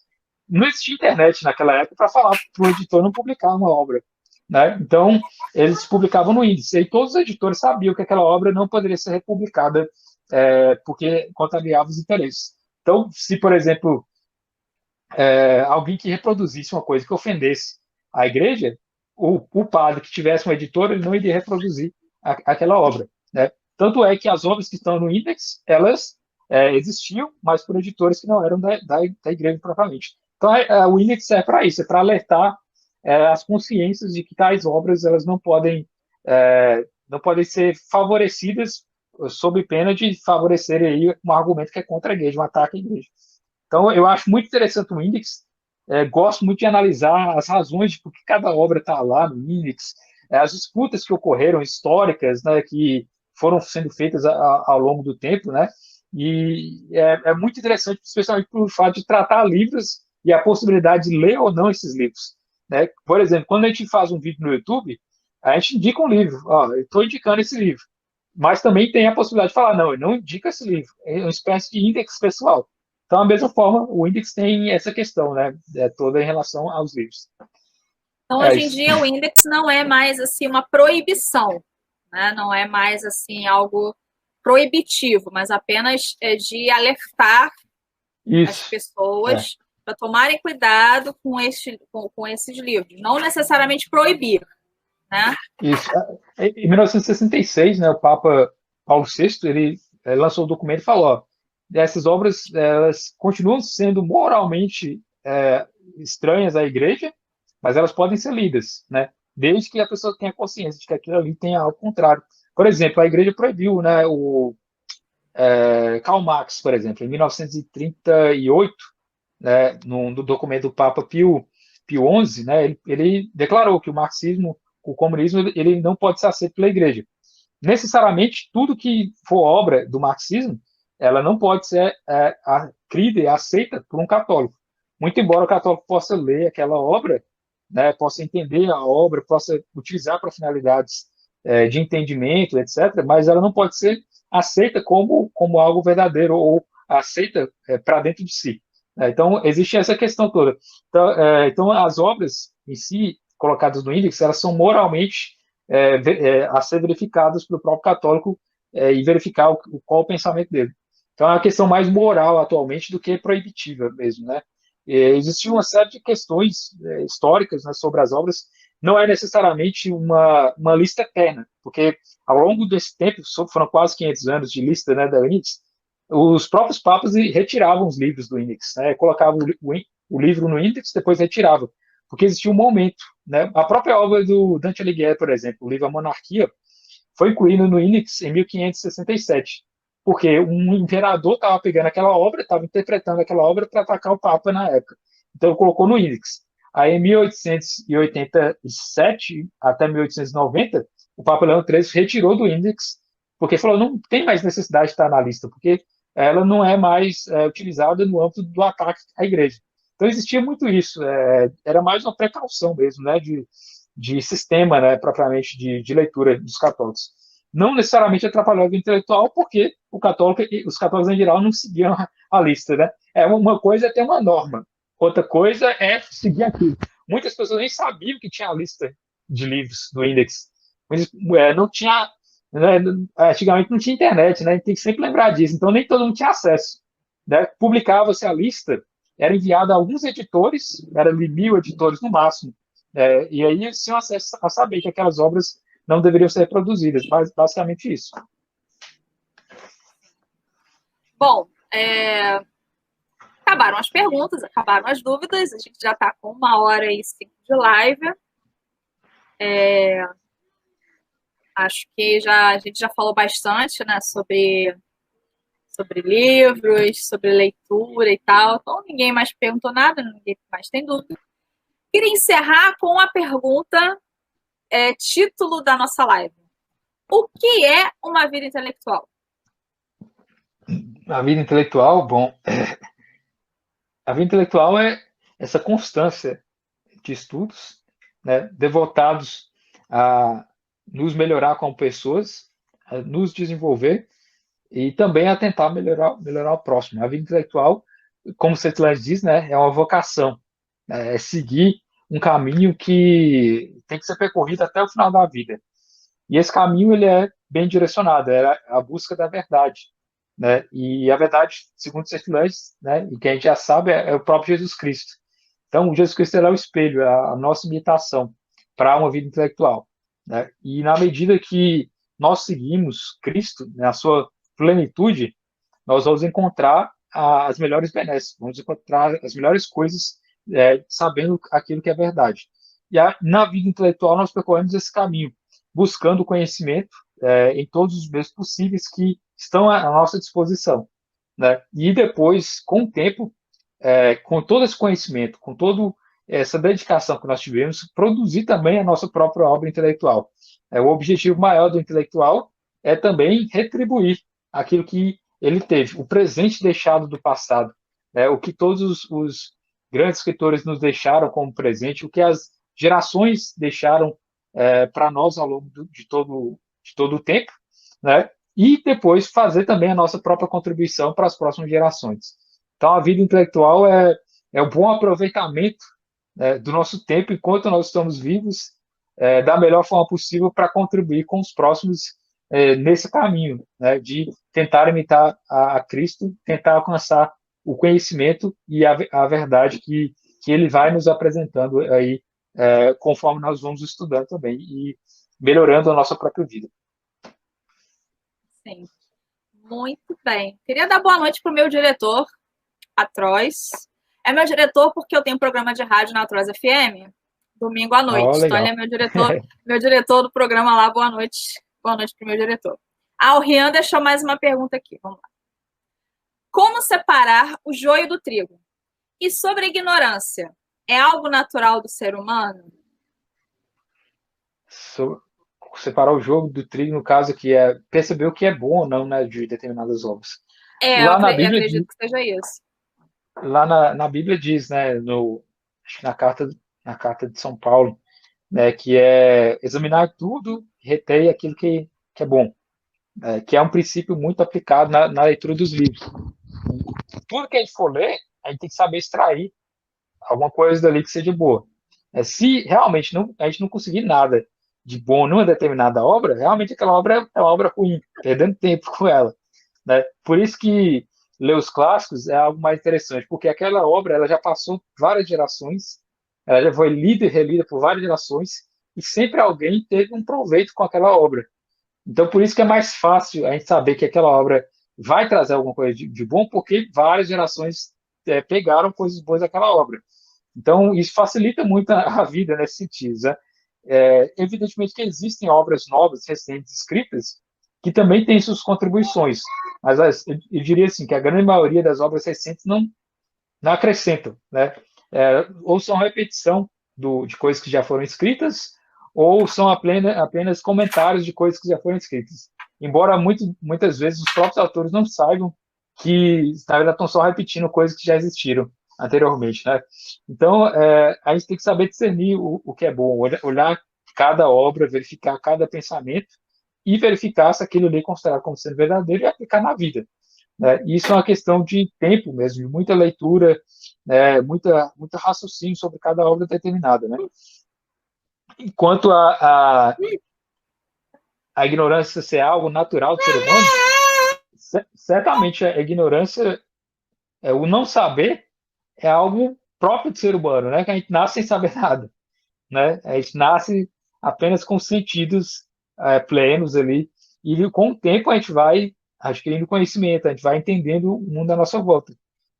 Não existia internet naquela época para falar para o editor não publicar uma obra. Né? Então, eles publicavam no índice. E todos os editores sabiam que aquela obra não poderia ser republicada porque contrariava os interesses. Então, se, por exemplo, alguém que reproduzisse uma coisa que ofendesse a igreja, o padre que tivesse um editor, ele não iria reproduzir aquela obra. Né? Tanto é que as obras que estão no índex, elas existiam, mas por editores que não eram da igreja propriamente. Então, o índex é para isso, é para alertar as consciências de que tais obras elas não podem ser favorecidas sob pena de favorecer aí um argumento que é contra a igreja, um ataque à igreja. Então, eu acho muito interessante o Index, gosto muito de analisar as razões de por que cada obra está lá no Index, as disputas que ocorreram históricas, né, que foram sendo feitas ao longo do tempo, né, e é muito interessante, especialmente pelo fato de tratar livros e a possibilidade de ler ou não esses livros. Né? Por exemplo, quando a gente faz um vídeo no YouTube, a gente indica um livro, eu estou indicando esse livro, mas também tem a possibilidade de falar, não, eu não indico esse livro, é uma espécie de índex pessoal. Então, da mesma forma, o Index tem essa questão, né? Toda em relação aos livros. Então, É hoje em isso. dia, o index não é mais assim uma proibição, né? Não é mais assim algo proibitivo, mas apenas de alertar as Isso. pessoas para tomarem cuidado com esses livros, não necessariamente proibir, né? Isso. Em 1966, né, o Papa Paulo VI, ele lançou um documento e falou, ó, essas obras elas continuam sendo moralmente estranhas à igreja, mas elas podem ser lidas, né? Desde que a pessoa tenha consciência de que aquilo ali tem algo contrário. Por exemplo, a igreja proibiu, né, o Karl Marx, por exemplo, em 1938, né, no documento do Papa Pio XI, né, ele declarou que o marxismo, o comunismo, ele não pode ser aceito pela igreja. Necessariamente, tudo que for obra do marxismo, ela não pode ser crida e aceita por um católico. Muito embora o católico possa ler aquela obra, né, possa entender a obra, possa utilizar para finalidades de entendimento, etc., mas ela não pode ser aceita como algo verdadeiro ou aceita para dentro de si. Então, existe essa questão toda. Então, as obras em si, colocadas no índice, elas são moralmente a ser verificadas pelo próprio católico e verificar qual o pensamento dele. Então, é uma questão mais moral atualmente do que proibitiva mesmo, né? Existia uma série de questões históricas, né, sobre as obras, não é necessariamente uma lista eterna, porque ao longo desse tempo, foram quase 500 anos de lista, né, da Unix, os próprios papas retiravam os livros do Index, né, colocavam o livro no Index, depois retiravam, porque existia um momento, né, a própria obra do Dante Alighieri, por exemplo, o livro A Monarquia, foi incluído no Index em 1567, porque um imperador estava pegando aquela obra, estava interpretando aquela obra para atacar o Papa na época, então colocou no Index. Aí, em 1887 até 1890, o Papa Leão XIII retirou do Index, porque falou não tem mais necessidade de estar na lista, porque ela não é mais utilizada no âmbito do ataque à igreja. Então existia muito isso, era mais uma precaução mesmo, né, de sistema, né, propriamente de leitura dos católicos. Não necessariamente atrapalhava o intelectual, porque os católicos em geral não seguiam a lista, né? Uma coisa é ter uma norma, outra coisa é seguir aquilo. Muitas pessoas nem sabiam que tinha a lista de livros do Index. Não tinha, né, antigamente não tinha internet, né? A gente tem que sempre lembrar disso. Então nem todo mundo tinha acesso, né? Publicava-se a lista, era enviada a alguns editores, era 1.000 editores no máximo, e aí eles tinham acesso a saber que aquelas obras não deveriam ser reproduzidas. Basicamente isso. Bom, acabaram as perguntas, acabaram as dúvidas, a gente já está com 1h05 de live. Acho que a gente já falou bastante, né, sobre livros, sobre leitura e tal. Então, ninguém mais perguntou nada, ninguém mais tem dúvida. Queria encerrar com a pergunta, título da nossa live. O que é uma vida intelectual? A vida intelectual, bom, a vida intelectual é essa constância de estudos, né, devotados a nos melhorar como pessoas, a nos desenvolver e também a tentar melhorar o próximo. A vida intelectual, como o Setland diz, né, é uma vocação, é seguir um caminho que tem que ser percorrido até o final da vida. E esse caminho ele é bem direcionado, é a busca da verdade, né? E a verdade, segundo Setland, né, e que a gente já sabe, é o próprio Jesus Cristo. Então, Jesus Cristo é o espelho, é a nossa imitação para uma vida intelectual, né? E na medida que nós seguimos Cristo, né, na sua plenitude, nós vamos encontrar as melhores benesses, vamos encontrar as melhores coisas, sabendo aquilo que é verdade. E na vida intelectual nós percorremos esse caminho, buscando conhecimento em todos os meios possíveis que estão à nossa disposição, né? E depois, com o tempo, com todo esse conhecimento, com toda essa dedicação que nós tivemos, produzir também a nossa própria obra intelectual. O objetivo maior do intelectual é também retribuir aquilo que ele teve, o presente deixado do passado, o que todos os grandes escritores nos deixaram como presente, o que as gerações deixaram para nós ao longo de todo o tempo, né? E depois fazer também a nossa própria contribuição para as próximas gerações. Então, a vida intelectual é o bom aproveitamento do nosso tempo enquanto nós estamos vivos, da melhor forma possível para contribuir com os próximos nesse caminho, né, de tentar imitar a Cristo, tentar alcançar o conhecimento e a verdade que ele vai nos apresentando aí, conforme nós vamos estudando também e melhorando a nossa própria vida. Sim. Muito bem. Queria dar boa noite para o meu diretor, Atroz. É meu diretor porque eu tenho um programa de rádio na Atroz FM, domingo à noite. Então, ele é meu diretor do programa lá. Boa noite. Boa noite para o meu diretor. O Rian deixou mais uma pergunta aqui. Vamos lá. Como separar o joio do trigo? E sobre a ignorância, é algo natural do ser humano? Separar o jogo do trigo, no caso, que é perceber o que é bom ou não, né, de determinadas obras. Eu acredito que seja isso. Lá na Bíblia diz, né, na carta de São Paulo, né, que é examinar tudo, reter aquilo que é bom, que é um princípio muito aplicado na leitura dos livros. Tudo que a gente for ler, a gente tem que saber extrair alguma coisa dali que seja boa. Se realmente a gente não conseguir nada de bom numa determinada obra, realmente aquela obra é uma obra ruim, perdendo tempo com ela, né? Por isso que ler os clássicos é algo mais interessante, porque aquela obra ela já passou várias gerações, ela já foi lida e relida por várias gerações, e sempre alguém teve um proveito com aquela obra. Então, por isso que é mais fácil a gente saber que aquela obra vai trazer alguma coisa de bom, porque várias gerações pegaram coisas boas daquela obra. Então, isso facilita muito a vida nesse sentido. Né? Evidentemente que existem obras novas, recentes, escritas, que também têm suas contribuições, mas eu diria assim, que a grande maioria das obras recentes não acrescentam, né? Ou são repetição de coisas que já foram escritas, ou são apenas comentários de coisas que já foram escritas. Embora muitas vezes os próprios autores não saibam que, na verdade, estão só repetindo coisas que já existiram anteriormente, né? Então, a gente tem que saber discernir o que é bom, olhar cada obra, verificar cada pensamento e verificar se aquilo ali é considerado como sendo verdadeiro e aplicar na vida. Né? Isso é uma questão de tempo mesmo, de muita leitura, muito raciocínio sobre cada obra determinada. Né? Enquanto a ignorância ser algo natural do ser humano, certamente a ignorância, o não saber, é algo próprio do ser humano, né? Que a gente nasce sem saber nada. Né? A gente nasce apenas com sentidos plenos ali, e com o tempo a gente vai adquirindo conhecimento, a gente vai entendendo o mundo à nossa volta.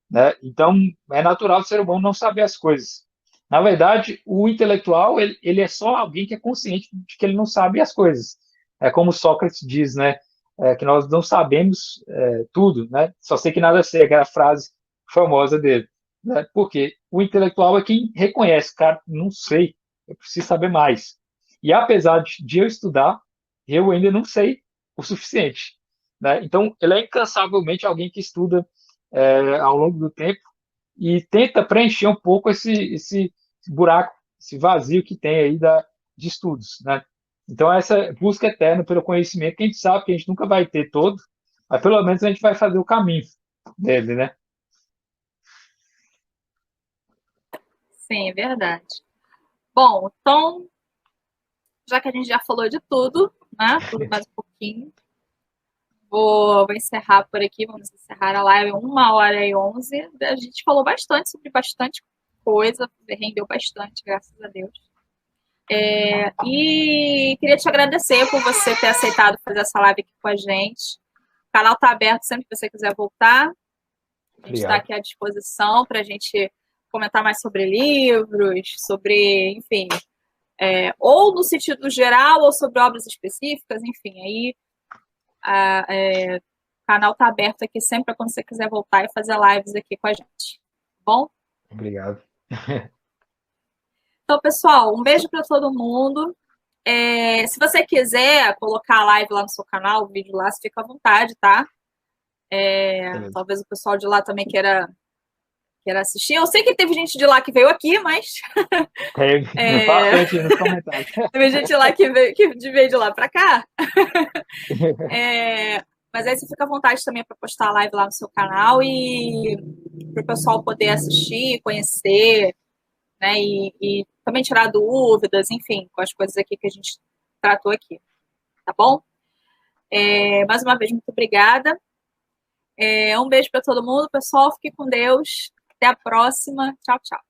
Né? Então, é natural do ser humano não saber as coisas. Na verdade, o intelectual ele é só alguém que é consciente de que ele não sabe as coisas. É como Sócrates diz, né? Que nós não sabemos tudo, né? Só sei que nada sei, aquela frase famosa dele. Né? Porque o intelectual é quem reconhece, cara, não sei, eu preciso saber mais. E apesar de eu estudar, eu ainda não sei o suficiente. Né? Então, ele é incansavelmente alguém que estuda ao longo do tempo e tenta preencher um pouco esse buraco, esse vazio que tem aí de estudos, né? Então, essa busca eterna pelo conhecimento, que a gente sabe que a gente nunca vai ter todo, mas pelo menos a gente vai fazer o caminho dele, né? Sim, é verdade. Bom, então, já que a gente já falou de tudo, né? Tudo mais um pouquinho. Vou encerrar por aqui, vamos encerrar a live 1h11. A gente falou bastante sobre bastante coisa, rendeu bastante, graças a Deus. E queria te agradecer por você ter aceitado fazer essa live aqui com a gente. O canal está aberto sempre que você quiser voltar. A gente está aqui à disposição para a gente comentar mais sobre livros, sobre, enfim, ou no sentido geral, ou sobre obras específicas, enfim, aí o canal está aberto aqui sempre para quando você quiser voltar e fazer lives aqui com a gente. Tá bom? Obrigado. Então, pessoal, um beijo para todo mundo. Se você quiser colocar a live lá no seu canal, o vídeo lá, você fica à vontade, tá? Talvez o pessoal de lá também queira assistir. Eu sei que teve gente de lá que veio aqui, mas... Bastante nos comentários. Teve gente lá que veio de lá para cá. Mas aí você fica à vontade também para postar a live lá no seu canal e para o pessoal poder assistir, conhecer, né? E também tirar dúvidas, enfim, com as coisas aqui que a gente tratou aqui. Tá bom? Mais uma vez, muito obrigada. Um beijo para todo mundo, pessoal. Fique com Deus. Até a próxima. Tchau, tchau.